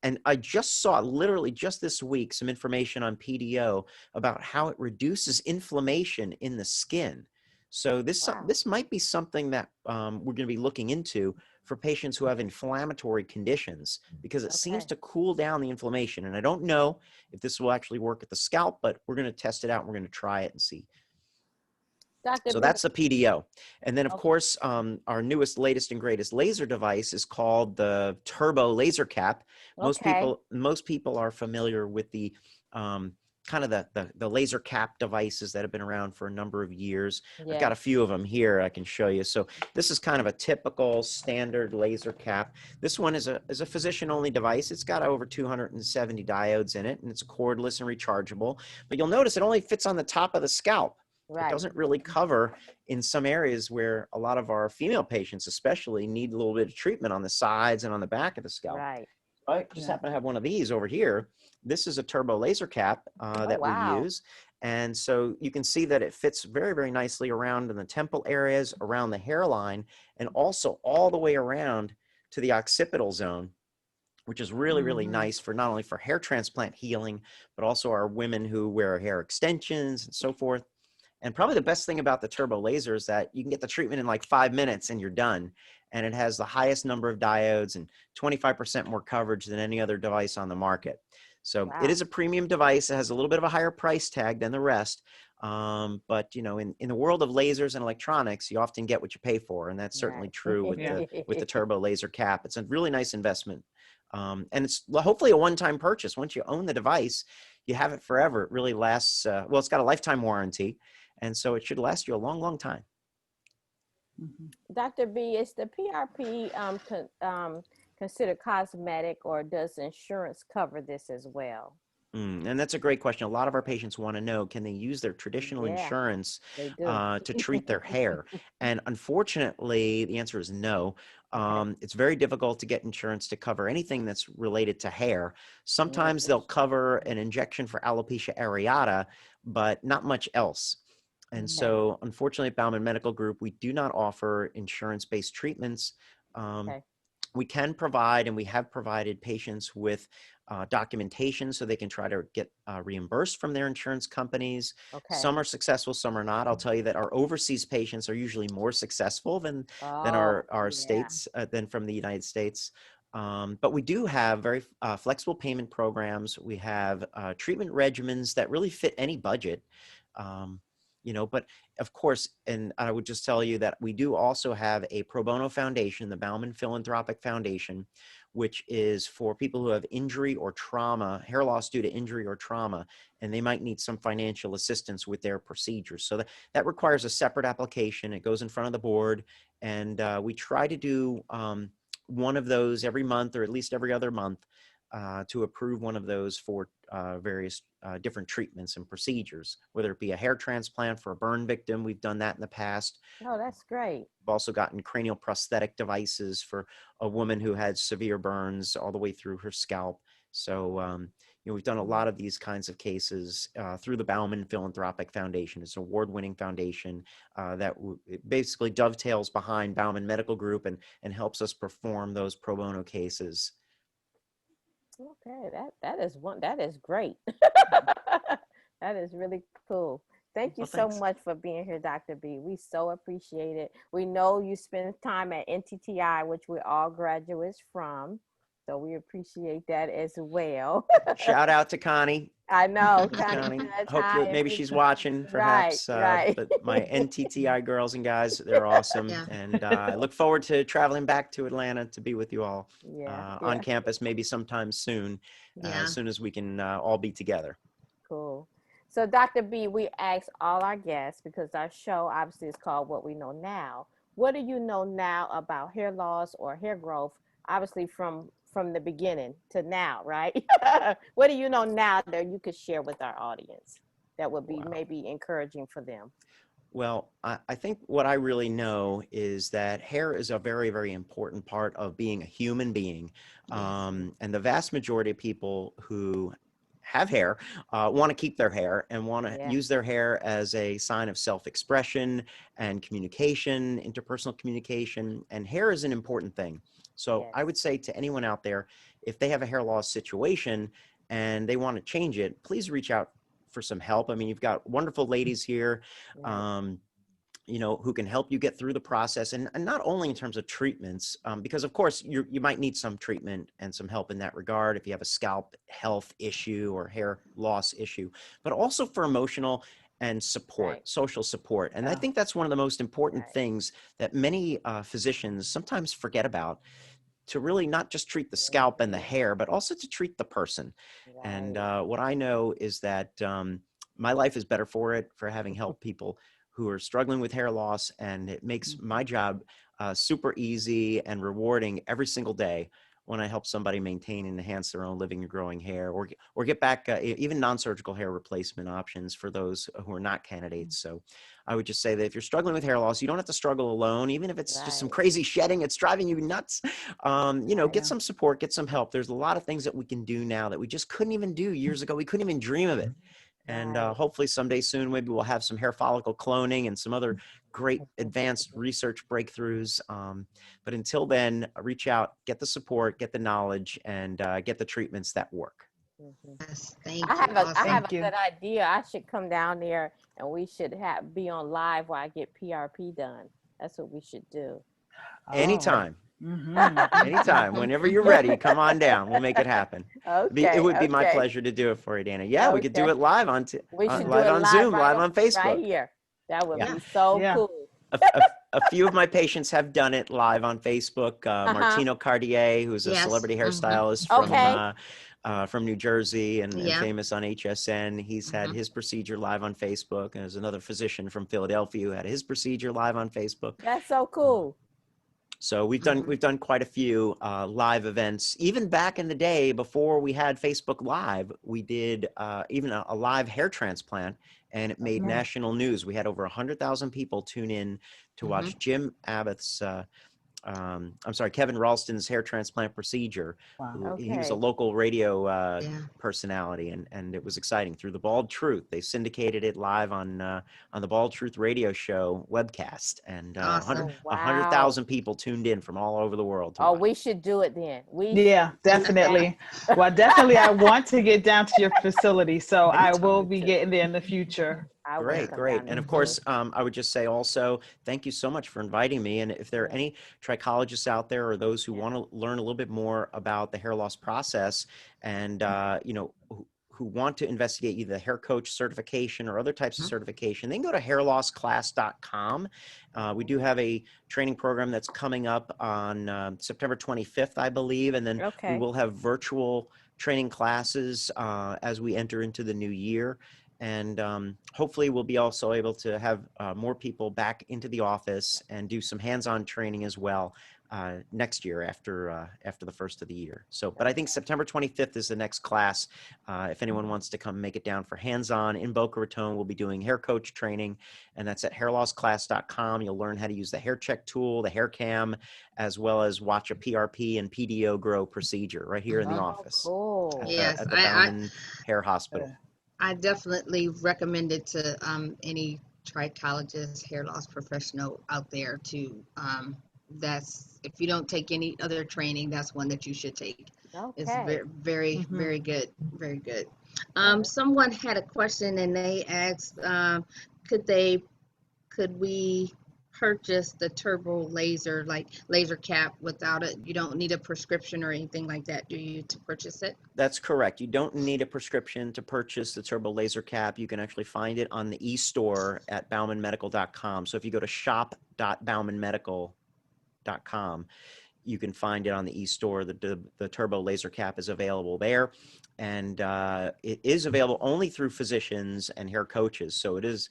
And I just saw, literally just this week, some information on PDO about how it reduces inflammation in the skin. So this might be something that we're going to be looking into for patients who have inflammatory conditions, because it seems to cool down the inflammation. And I don't know if this will actually work at the scalp, but we're going to test it out. And we're going to try it and see. So that's the PDO. And then, of course, our newest, latest, and greatest laser device is called the Turbo Laser Cap. Most people are familiar with the kind of the laser cap devices that have been around for a number of years. I've got a few of them here I can show you. So this is kind of a typical standard laser cap. This one is a physician-only device. It's got over 270 diodes in it, and it's cordless and rechargeable. But you'll notice it only fits on the top of the scalp. It doesn't really cover in some areas where a lot of our female patients especially need a little bit of treatment on the sides and on the back of the scalp. I just happen to have one of these over here. This is a turbo laser cap that we use. And so you can see that it fits very, very nicely around in the temple areas, around the hairline, and also all the way around to the occipital zone, which is really, really nice for not only for hair transplant healing, but also our women who wear hair extensions and so forth. And probably the best thing about the turbo laser is that you can get the treatment in like 5 minutes and you're done. And it has the highest number of diodes and 25% more coverage than any other device on the market. So it is a premium device. It has a little bit of a higher price tag than the rest. But you know, in the world of lasers and electronics, you often get what you pay for. And that's certainly true with the turbo laser cap. It's a really nice investment. And it's hopefully a one-time purchase. Once you own the device, you have it forever. It really lasts. Well, it's got a lifetime warranty. And so it should last you a long, long time. Dr. B, is the PRP considered cosmetic, or does insurance cover this as well? And that's a great question. A lot of our patients want to know, can they use their traditional insurance to treat their hair? And unfortunately, the answer is no. It's very difficult to get insurance to cover anything that's related to hair. Sometimes they'll cover an injection for alopecia areata, but not much else. And so, unfortunately, at Bauman Medical Group, we do not offer insurance-based treatments. We can provide, and we have provided patients with documentation so they can try to get reimbursed from their insurance companies. Some are successful, some are not. I'll tell you that our overseas patients are usually more successful than our states, than from the United States. But we do have very flexible payment programs. We have treatment regimens that really fit any budget. You know, but of course, and I would just tell you that we do also have a pro bono foundation, the Bauman Philanthropic Foundation, which is for people who have injury or trauma, hair loss due to injury or trauma, and they might need some financial assistance with their procedures. So that requires a separate application. It goes in front of the board, and we try to do one of those every month, or at least every other month. to approve one of those for various different treatments and procedures, whether it be a hair transplant for a burn victim. We've done that in the past. Oh, that's great. We've also gotten cranial prosthetic devices for a woman who had severe burns all the way through her scalp. So, we've done a lot of these kinds of cases through the Bauman Philanthropic Foundation. It's an award-winning foundation that it basically dovetails behind Bauman Medical Group and helps us perform those pro bono cases. Okay, that is great. That is really cool. Thank you Well, so thanks. much for being here, Dr. B. We so appreciate it. We know you spend time at NTTI, which we're all graduates from. So we appreciate that as well. Shout out to Connie. I know, Miss Connie. Connie. Hope maybe she's watching, Right, perhaps. right. But my NTTI girls and guys, they're awesome. Yeah. And I look forward to traveling back to Atlanta to be with you all Yeah, on campus, maybe sometime soon, Yeah. as soon as we can all be together. Cool. So, Dr. B, we ask all our guests, because our show obviously is called What We Know Now. What do you know now about hair loss or hair growth? Obviously, from the beginning to now, right? What do you know now that you could share with our audience that would be maybe encouraging for them? Well, I think what I really know is that hair is a very, very important part of being a human being. And the vast majority of people who have hair want to keep their hair and want to use their hair as a sign of self-expression and communication, interpersonal communication. And hair is an important thing. So I would say to anyone out there, if they have a hair loss situation and they want to change it, please reach out for some help. I mean, you've got wonderful ladies here, who can help you get through the process, and not only in terms of treatments, because of course you might need some treatment and some help in that regard if you have a scalp health issue or hair loss issue, but also for emotional and support, social support. And I think that's one of the most important things that many physicians sometimes forget about, to really not just treat the scalp and the hair, but also to treat the person. And what I know is that my life is better for having helped people who are struggling with hair loss. And it makes my job super easy and rewarding every single day when I help somebody maintain and enhance their own living and growing hair, or get back even non-surgical hair replacement options for those who are not candidates. So I would just say that if you're struggling with hair loss, you don't have to struggle alone, even if it's just some crazy shedding, it's driving you nuts. Get some support, get some help. There's a lot of things that we can do now that we just couldn't even do years ago. We couldn't even dream of it. And hopefully someday soon, maybe we'll have some hair follicle cloning and some other great advanced research breakthroughs. But until then, reach out, get the support, get the knowledge, and get the treatments that work. Yes, thank you. I have a good idea. I should come down there and we should be on live while I get PRP done. That's what we should do. Anytime. Anytime, whenever you're ready, come on down. We'll make it happen. It would be my pleasure to do it for you, Dana. Yeah, we could do it live on Zoom, live on Facebook. Right here. That would be so cool. A few of my patients have done it live on Facebook. Martino Cartier, who's a celebrity hairstylist from New Jersey and famous on HSN. He's had his procedure live on Facebook. And there's another physician from Philadelphia who had his procedure live on Facebook. That's so cool. So we've done quite a few live events. Even back in the day, before we had Facebook Live, we did even a live hair transplant, and it made national news. We had over 100,000 people tune in to watch Jim Abbott's, Kevin Ralston's hair transplant procedure. Wow. He was a local radio personality, and it was exciting. Through the Bald Truth, they syndicated it live on the Bald Truth radio show webcast, and 100,000 people tuned in from all over the world. We should do it then. Definitely. Well, definitely, I want to get down to your facility, so I will be getting there in the future. Great. And of course, I would just say also, thank you so much for inviting me. And if there are any trichologists out there or those who want to learn a little bit more about the hair loss process and, who want to investigate either the hair coach certification or other types of certification, they can go to hairlossclass.com. We do have a training program that's coming up on September 25th, I believe. And then we will have virtual training classes as we enter into the new year. And hopefully we'll be also able to have more people back into the office and do some hands-on training as well. next year after the first of the year. So, but I think September 25th is the next class. If anyone wants to come make it down for hands-on in Boca Raton, we'll be doing hair coach training, and that's at hairlossclass.com. You'll learn how to use the hair check tool, the hair cam, as well as watch a PRP and PDO grow procedure right here in the office Cool. at the Bauman Hair Hospital. I definitely recommend it to any trichologist, hair loss professional out there to that's if you don't take any other training, that's one that you should take. It's very good, very good. Someone had a question and they asked, could we purchase the turbo laser, like laser cap, without it? You don't need a prescription or anything like that, do you, to purchase it? That's correct. You don't need a prescription to purchase the turbo laser cap. You can actually find it on the e-store at baumanmedical.com. So if you go to shop.baumanmedical.com, you can find it on the e-store. The turbo laser cap is available there, and it is available only through physicians and hair coaches. So it's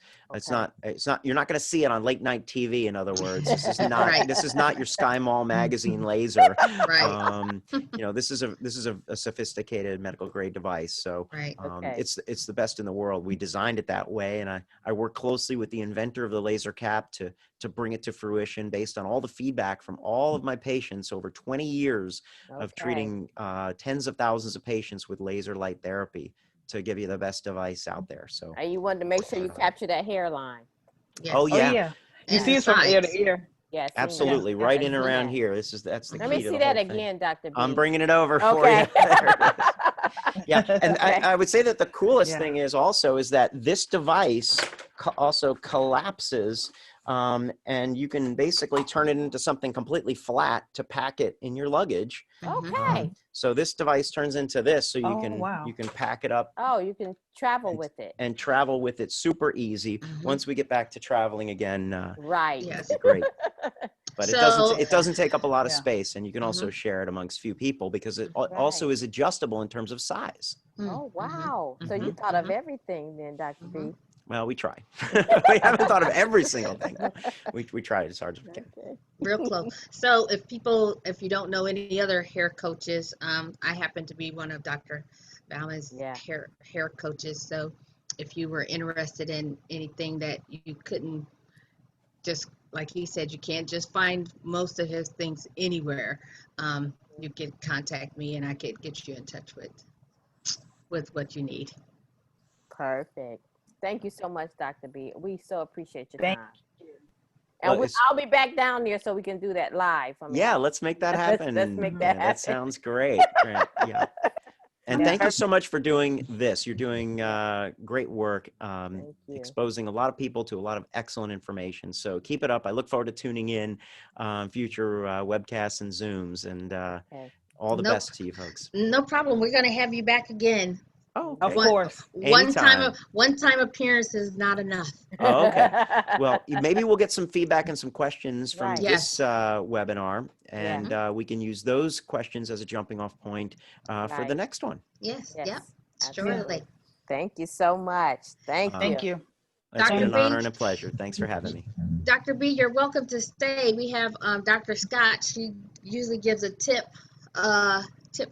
not you're not going to see it on late night TV. In other words, this is not this is not your Sky Mall magazine laser. Right. This is a sophisticated medical grade device. So it's the best in the world. We designed it that way, and I work closely with the inventor of the laser cap to bring it to fruition based on all the feedback from all of my patients over 20 years of treating tens of thousands of patients with laser light therapy to give you the best device out there. So you wanted to make sure you capture that hairline. Yes. Oh yeah. You see it from ear to ear. Yes, absolutely, right in around here. That's the key. Let me see that again, Dr. B. I'm bringing it over for you. Yeah, and I would say that the coolest thing is that this device also collapses, and you can basically turn it into something completely flat to pack it in your luggage. Okay. So this device turns into this, so you can pack it up. Oh, you can travel with it. And travel with it super easy. Once we get back to traveling again, Yes. it's great. But it doesn't take up a lot of space, and you can also share it amongst few people because it also is adjustable in terms of size. Oh wow! So you thought of everything then, Dr. B. Well, we try. We haven't thought of every single thing. We try as hard as we can. Real close. So if you don't know any other hair coaches, I happen to be one of Dr. Bauman's hair coaches. So if you were interested in anything that you couldn't just, like he said, you can't just find most of his things anywhere, you can contact me and I could get you in touch with what you need. Perfect. Thank you so much, Dr. B. We so appreciate your time. And I'll be back down there so we can do that live. Let's make that happen. Let's make that happen. That sounds great. Yeah. And thank you so much for doing this. You're doing great work, exposing a lot of people to a lot of excellent information. So keep it up. I look forward to tuning in future webcasts and Zooms, and all the best to you folks. No problem. We're going to have you back again. Oh, okay. Of course. One time appearance is not enough. Oh, okay. Well, maybe we'll get some feedback and some questions from this webinar, and we can use those questions as a jumping off point for the next one. Yes. Yep. Surely. Thank you so much. Thank you. It's been an honor and a pleasure. Thanks for having me. Dr. B, you're welcome to stay. We have Dr. Scott. She usually gives a tip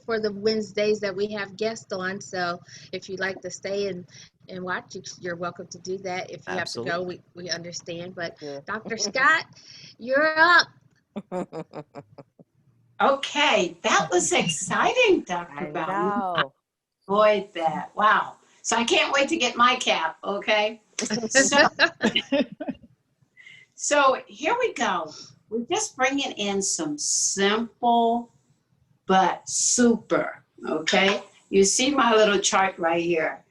for the Wednesdays that we have guests on. So if you'd like to stay and watch, you're welcome to do that. If you have to go, we understand. But Dr. Scott, you're up. Okay, that was exciting, Dr. Bauman. Enjoyed that. Wow. So I can't wait to get my cap, okay? So here we go. We're just bringing in some simple but super, okay? You see my little chart right here.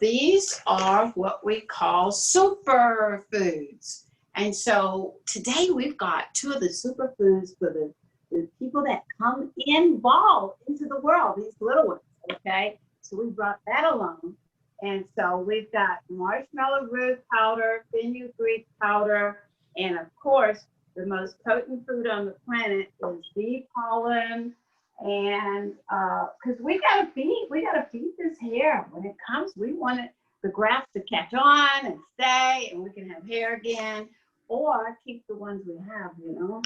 These are what we call superfoods. And so today we've got two of the superfoods for the people that come involved into the world, these little ones, okay? So we brought that along. And so we've got marshmallow root powder, fenugreek powder, and of course, the most potent food on the planet is bee pollen. And because we gotta feed this hair. When it comes, we want the grafts to catch on and stay, and we can have hair again, or keep the ones we have, you know.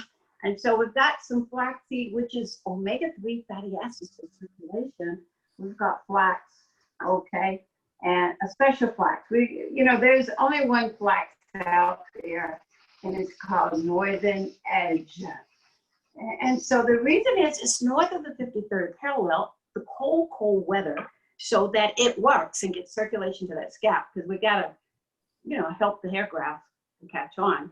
And so we've got some flaxseed, which is omega-3 fatty acids in circulation. We've got flax, okay, and a special flax. There's only one flax out there, and it's called Northern Edge. And so the reason is it's north of the 53rd parallel, the cold weather, so that it works and gets circulation to that scalp, because we got to, help the hair grafts to catch on.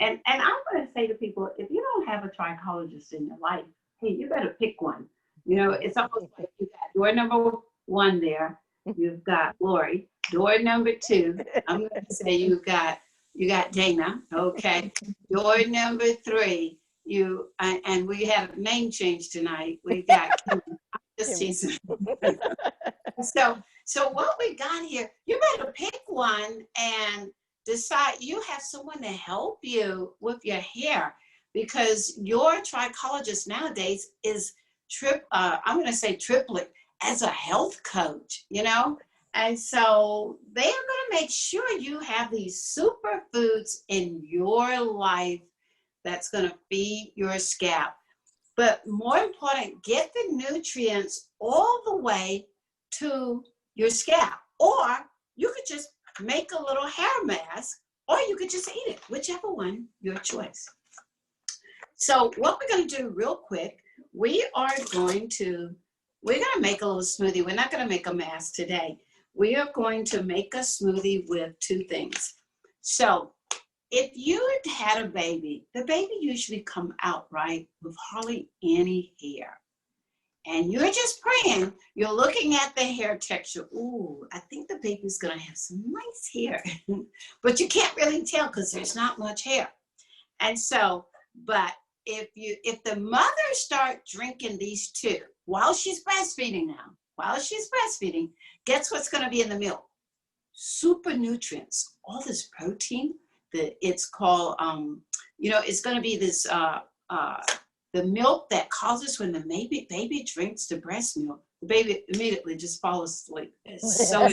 And I'm going to say to people, if you don't have a trichologist in your life, hey, you better pick one. It's almost like you got door number 1 there. You've got Lori. Door number 2, I'm going to say you got Dana. Okay. Door number 3, and we had a name change tonight. We got Kim. I'm just teasing. So what we got here, you better pick one and decide. You have someone to help you with your hair, because your trichologist nowadays is I'm going to say triplet as a health coach, and so they are going to make sure you have these superfoods in your life that's going to feed your scalp. But more important, get the nutrients all the way to your scalp. Or you could just make a little hair mask, or you could just eat it, whichever one, your choice. So what we're going to do real quick, we're going to make a little smoothie. We're not going to make a mask today. We are going to make a smoothie with 2 things. So if you had a baby, the baby usually come out, right, with hardly any hair. And you're just praying, you're looking at the hair texture. Ooh, I think the baby's going to have some nice hair. But you can't really tell because there's not much hair. And so, but if the mother start drinking these 2 while she's breastfeeding guess what's going to be in the milk? Super nutrients, all this protein. It's called, it's going to be this, the milk that causes when the baby drinks the breast milk, the baby immediately just falls asleep. It's so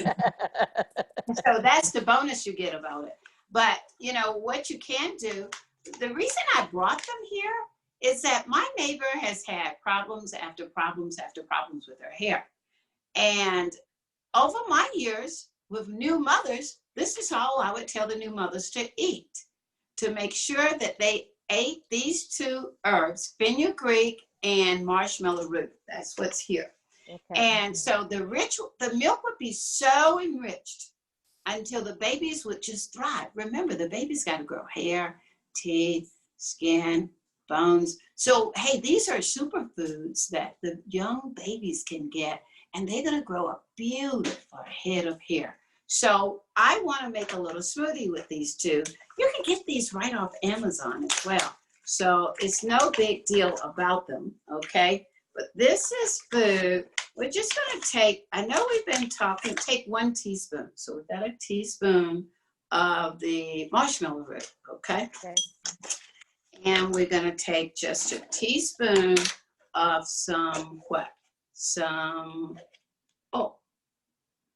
that's the bonus you get about it. But, what you can do, the reason I brought them here is that my neighbor has had problems after problems after problems with her hair. And over my years with new mothers, this is all I would tell the new mothers to eat, to make sure that they ate these 2 herbs, fenugreek and marshmallow root. That's what's here. Okay. And so the milk would be so enriched until the babies would just thrive. Remember, the baby's got to grow hair, teeth, skin, bones. So, hey, these are superfoods that the young babies can get, and they're going to grow a beautiful head of hair. So I want to make a little smoothie with these 2. You can get these right off Amazon as well. So it's no big deal about them, okay? But this is food. We're just going to take, I know we've been talking, take 1 teaspoon. So we've got a teaspoon of the marshmallow root, okay? And we're going to take just a teaspoon of some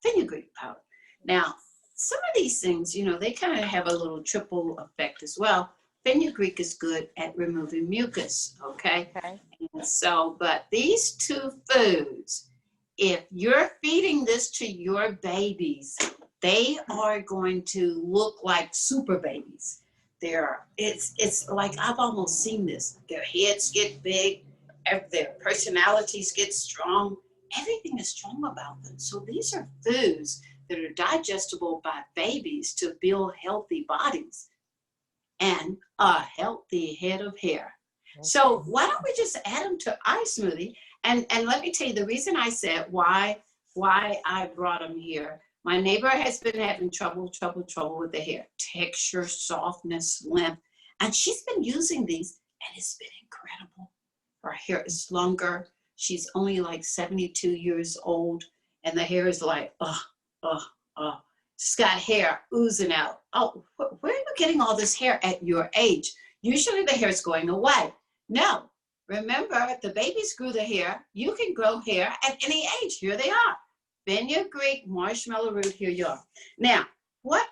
fenugreek powder. Now, some of these things, they kind of have a little triple effect as well. Fenugreek is good at removing mucus, okay? And so, but these 2 foods, if you're feeding this to your babies, they are going to look like super babies. It's like, I've almost seen this. Their heads get big, their personalities get strong. Everything is strong about them. So these are foods that are digestible by babies to build healthy bodies and a healthy head of hair. Okay. So why don't we just add them to our smoothie? And let me tell you the reason I said why I brought them here. My neighbor has been having trouble with the hair, texture, softness, length, and she's been using these, and it's been incredible. Her hair is longer. She's only like 72 years old, and the hair is like, she's got hair oozing out. Oh, where are you getting all this hair at your age? Usually the hair is going away. No, remember, the babies grew the hair. You can grow hair at any age. Here they are. Fenugreek, marshmallow root, here you are. Now,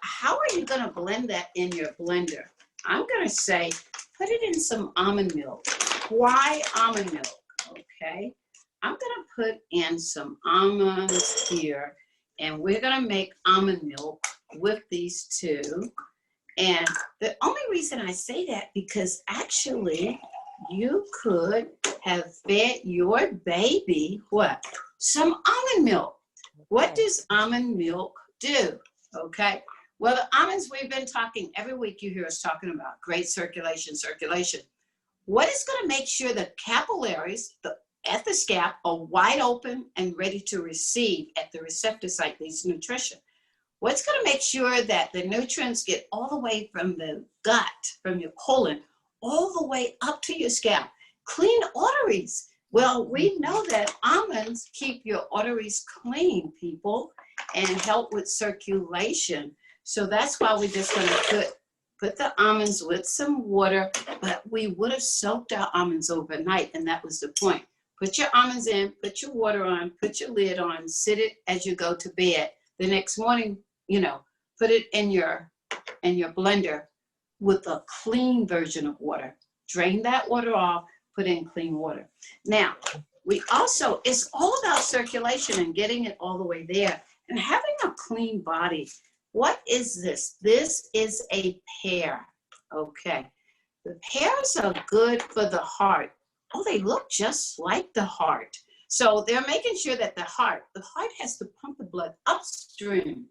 how are you going to blend that in your blender? I'm going to say put it in some almond milk. Why almond milk? Okay. I'm going to put in some almonds here, and we're going to make almond milk with these two. And the only reason I say that, because actually you could have fed your baby what? Some almond milk. What does almond milk do? Okay. Well, the almonds, we've been talking every week, you hear us talking about great circulation. What is going to make sure the capillaries at the scalp are wide open and ready to receive at the receptor site these nutrition? What's going to make sure that the nutrients get all the way from the gut, from your colon, all the way up to your scalp? Clean arteries. Well, we know that almonds keep your arteries clean, people, and help with circulation. So that's why we're just going to put the almonds with some water, but we would have soaked our almonds overnight, and that was the point. Put your almonds in, put your water on, put your lid on, sit it as you go to bed. The next morning, you know, put it in your blender with a clean version of water. Drain that water off, put in clean water. Now, we also, it's all about circulation and getting it all the way there and having a clean body. What is this? This is a pear, okay? The pears are good for the heart. Oh, they look just like the heart. So they're making sure that the heart has to pump the blood upstream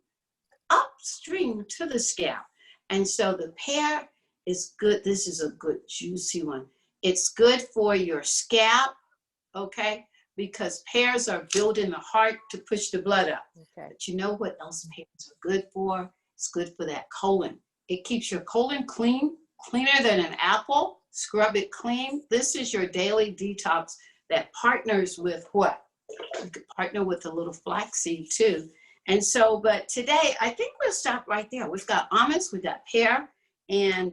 to the scalp. And so the pear is good. This is a good juicy one. It's good for your scalp, okay? Because pears are building the heart to push the blood up. Okay. But you know what else pears are good for? It's good for that colon. It keeps your colon clean, cleaner than an apple. Scrub it clean. This is your daily detox that partners with what? You could partner with a little flaxseed too. And so, but today, I think we'll stop right there. We've got almonds, we've got pear, and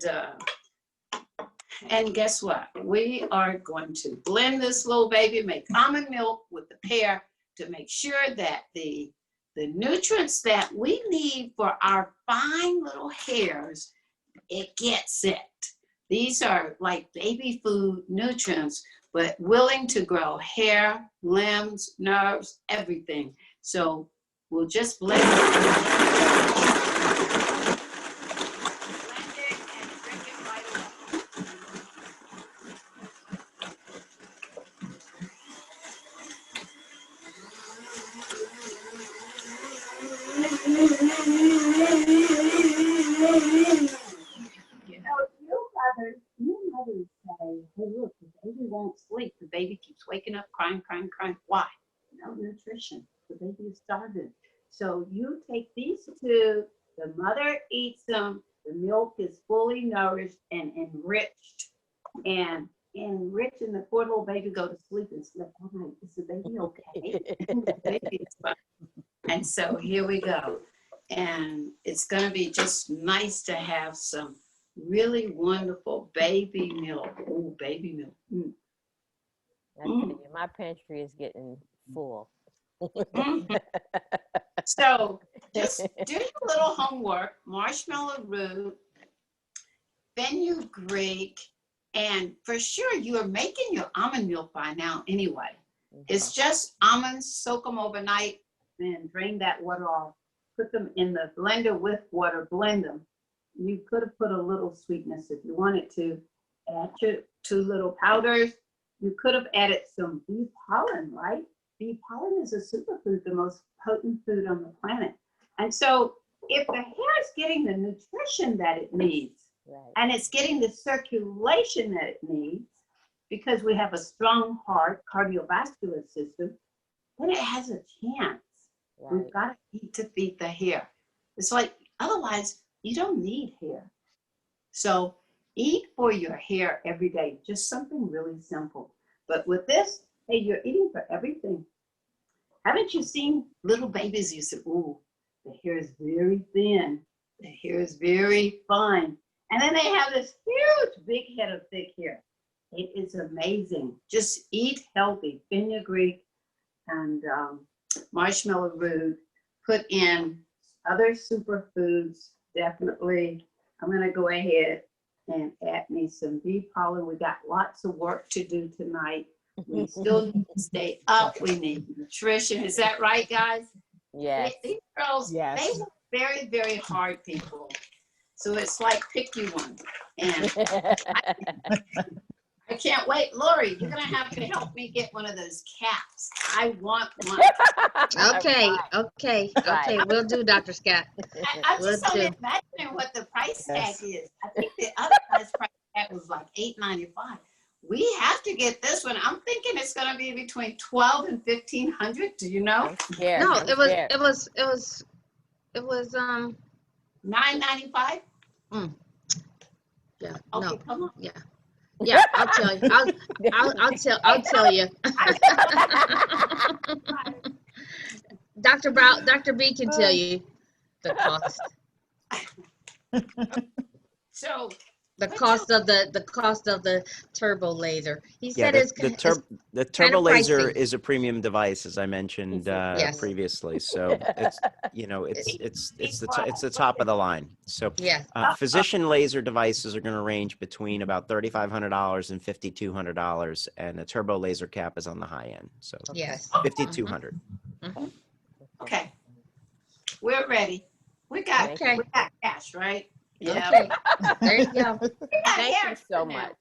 guess what? We are going to blend this little baby, make almond milk with the pear to make sure that the nutrients that we need for our fine little hairs, it gets it. These are like baby food nutrients, but willing to grow hair, limbs, nerves, everything. So we'll just blend it. Blend it and drink it right away. You know, you mothers say, hey, look, the baby won't sleep. The baby keeps waking up, crying. Why? No nutrition. The baby is starving. So you take these two, the mother eats them, the milk is fully nourished and enriched. And enriching the poor little baby go to sleep and sleep all night. Is the baby okay? The baby is fine. And so here we go. And it's going to be just nice to have some really wonderful baby milk. Oh, baby milk. Mm. I tell you, my pantry is getting full. So just do your little homework, marshmallow root, fenugreek, and for sure you are making your almond milk by now anyway. It's just almonds, soak them overnight, and drain that water off. Put them in the blender with water, blend them. You could have put a little sweetness if you wanted to. Add your 2 little powders. You could have added some bee pollen, right? Bee pollen is a superfood, the most potent food on the planet. And so if the hair is getting the nutrition that it needs, right, and it's getting the circulation that it needs, because we have a strong heart, cardiovascular system, then it has a chance. Right. We've got to eat to feed the hair. It's like, otherwise, you don't need hair. So eat for your hair every day, just something really simple. But with this, hey, you're eating for everything. Haven't you seen little babies? You say, ooh, the hair is very thin. The hair is very fine. And then they have this huge, big head of thick hair. It is amazing. Just eat healthy. Fenugreek and marshmallow root. Put in other superfoods, definitely. I'm going to go ahead and add me some bee pollen. We got lots of work to do tonight. We still need to stay up. We need nutrition. Is that right, guys? Yes. These girls, Yes. they were very, very hard people. So it's like pick you one. And I can't wait. Lori, you're going to have to help me get one of those caps. I want one. Okay, Right. okay, Right. okay, will do, Dr. Scott. I'm Will just only do. imagining what the price Yes. tag is. I think the other guy's price tag was like $8.95. We have to get this one. I'm thinking it's going to be between $1,200 and $1,500. Do you know? I'm scared. No, I'm it was, scared. $9.95. yeah, Okay, no, come on. yeah, I'll tell you, I'll tell you. Dr. B can tell you the cost. So The cost of the turbo laser. He Yeah, said it's the turbo laser pricey. is a premium device, as I mentioned Yes. previously. So it's it's the top of the line. So Yes. physician laser devices are going to range between about $3,500 and $5,200, and the turbo laser cap is on the high end. So Yes. $5,200. Mhm. okay, we're ready. We got Okay. cash, right? Okay. There you go. Thank you so much.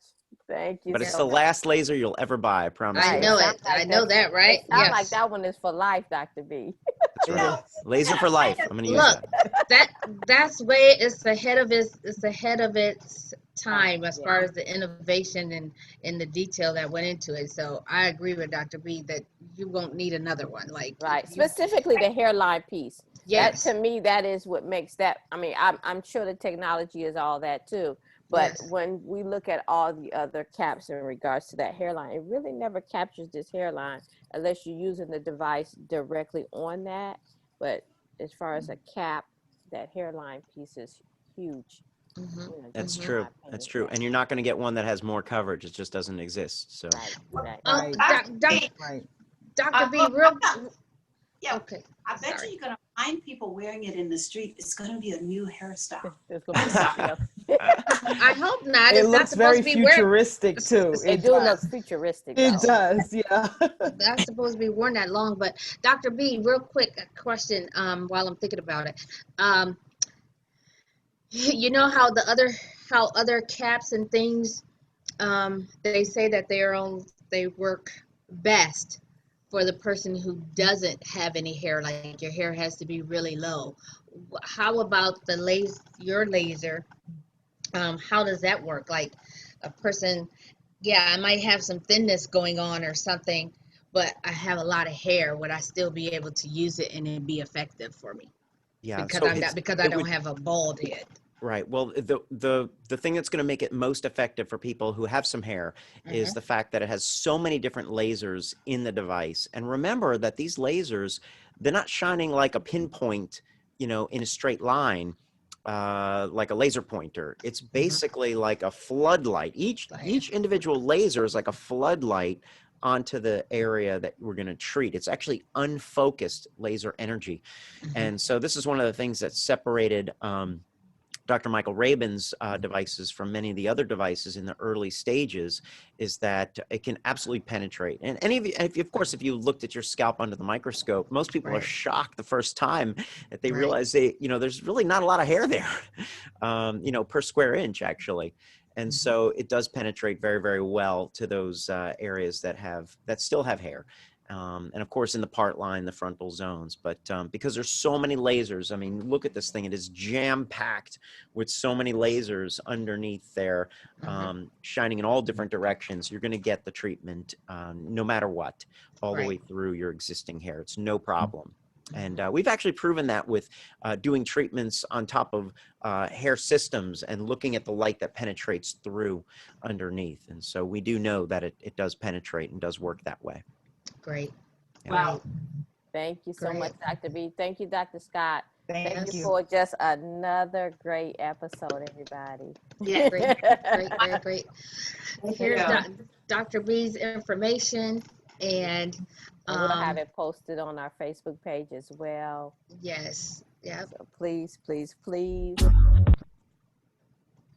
Thank you. But it's so the much. last laser you'll ever buy. I promise I you. know that. it. I know that, right? It sounds Yes. like that one is for life, Dr. B. That's right. Laser for life. I'm going to use Look, that. that's way it's ahead of its time as Yeah. far as the innovation and the detail that went into it. So I agree with Dr. B that you won't need another one. Like Right. you- Specifically the hairline piece. Yes. That to me, that is what makes that. I mean, I'm sure the technology is all that too. But Yes. when we look at all the other caps in regards to that hairline, it really never captures this hairline unless you're using the device directly on that. But as far as a cap, that hairline piece is huge. Mhm. You know, That's just in Mhm. true. my That's opinion. true. Yeah. And you're not going to get one that has more coverage. It just doesn't exist. So Right. Oh, Right. Right. Dr. B, real. Yeah. Okay. I bet Sorry. you you're gonna find people wearing it in the street. It's gonna be a new hairstyle. There's gonna be something else. I hope not. It It's not looks supposed very to be worn. futuristic too. It It do look does. futuristic It though. does. Yeah. That's supposed to be worn that long. But Dr. B, real quick a question. While I'm thinking about it, you know how other caps and things, they say that they work best for the person who doesn't have any hair, like your hair has to be really low. How about your laser? How does that work? Like a person, yeah, I might have some thinness going on or something, but I have a lot of hair. Would I still be able to use it and it be effective for me? yeah. Because So I don't have a bald head. right. Well, the thing that's going to make it most effective for people who have some hair is the fact that it has so many different lasers in the device. And remember that these lasers, they're not shining like a pinpoint, in a straight line, like a laser pointer. It's basically like a floodlight. Each individual laser is like a floodlight onto the area that we're going to treat. It's actually unfocused laser energy. And so this is one of the things that separated Dr. Michael Rabin's devices from many of the other devices in the early stages, is that it can absolutely penetrate. And of course, if you looked at your scalp under the microscope, most people are Right. shocked the first time that they Right. realize there's really not a lot of hair there, per square inch actually. And so it does penetrate very, very well to those areas that still have hair. And of course in the part line, the frontal zones, but because there's so many lasers, I mean, look at this thing. It is jam packed with so many lasers underneath there, shining in all different directions. You're going to get the treatment no matter what, all the way through your existing hair. It's no problem. And we've actually proven that with doing treatments on top of hair systems and looking at the light that penetrates through underneath. And so we do know that it does penetrate and does work that way. Great. Wow. Thank you so Great. much, Dr. B. Thank you, Dr. Scott. Thank you you. for just another great episode, everybody. Yeah. Great. Here's Dr. B's information, and And we'll have it posted on our Facebook page as well. yes, yeah. So please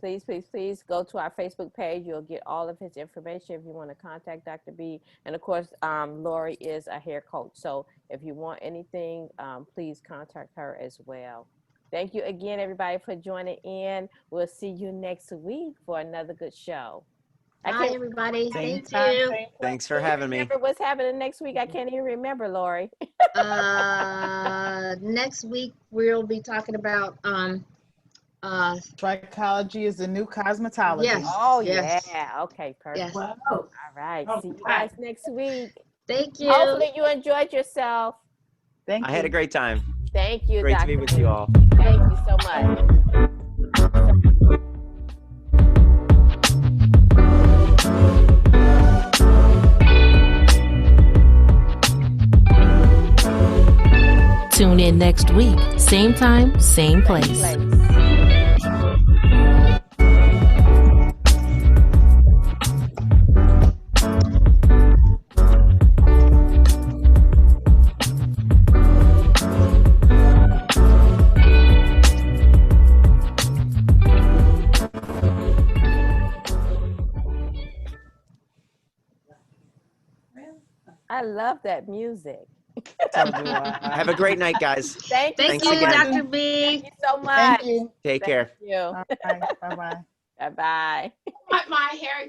please, please, please go to our Facebook page. You'll get all of his information if you want to contact Dr. B. And of course, Lori is a hair coach. So if you want anything, please contact her as well. Thank you again, everybody, for joining in. We'll see you next week for another good show. Bye, everybody. Same Thank time, you. same Thanks for Can you having me. remember what's happening next week? I can't even remember, Lori. Next week we'll be talking about Trichology is the new cosmetology. Yes. Oh, Yes. yeah. Okay, perfect. Yes. Wow. All right. See you guys next week. Thank you. Hopefully you enjoyed yourself. Thank I you. had a great time. Thank you, Great to Dr. be with you all. Thank you so much. Tune in next week, same time, same place. I love that music. So do I. Have a great night, guys. Thank you Thank so you, again. much. Dr. B. Thank you so much. Thank you. Take care. Thank you. All right. Bye-bye. Bye-bye. My hair,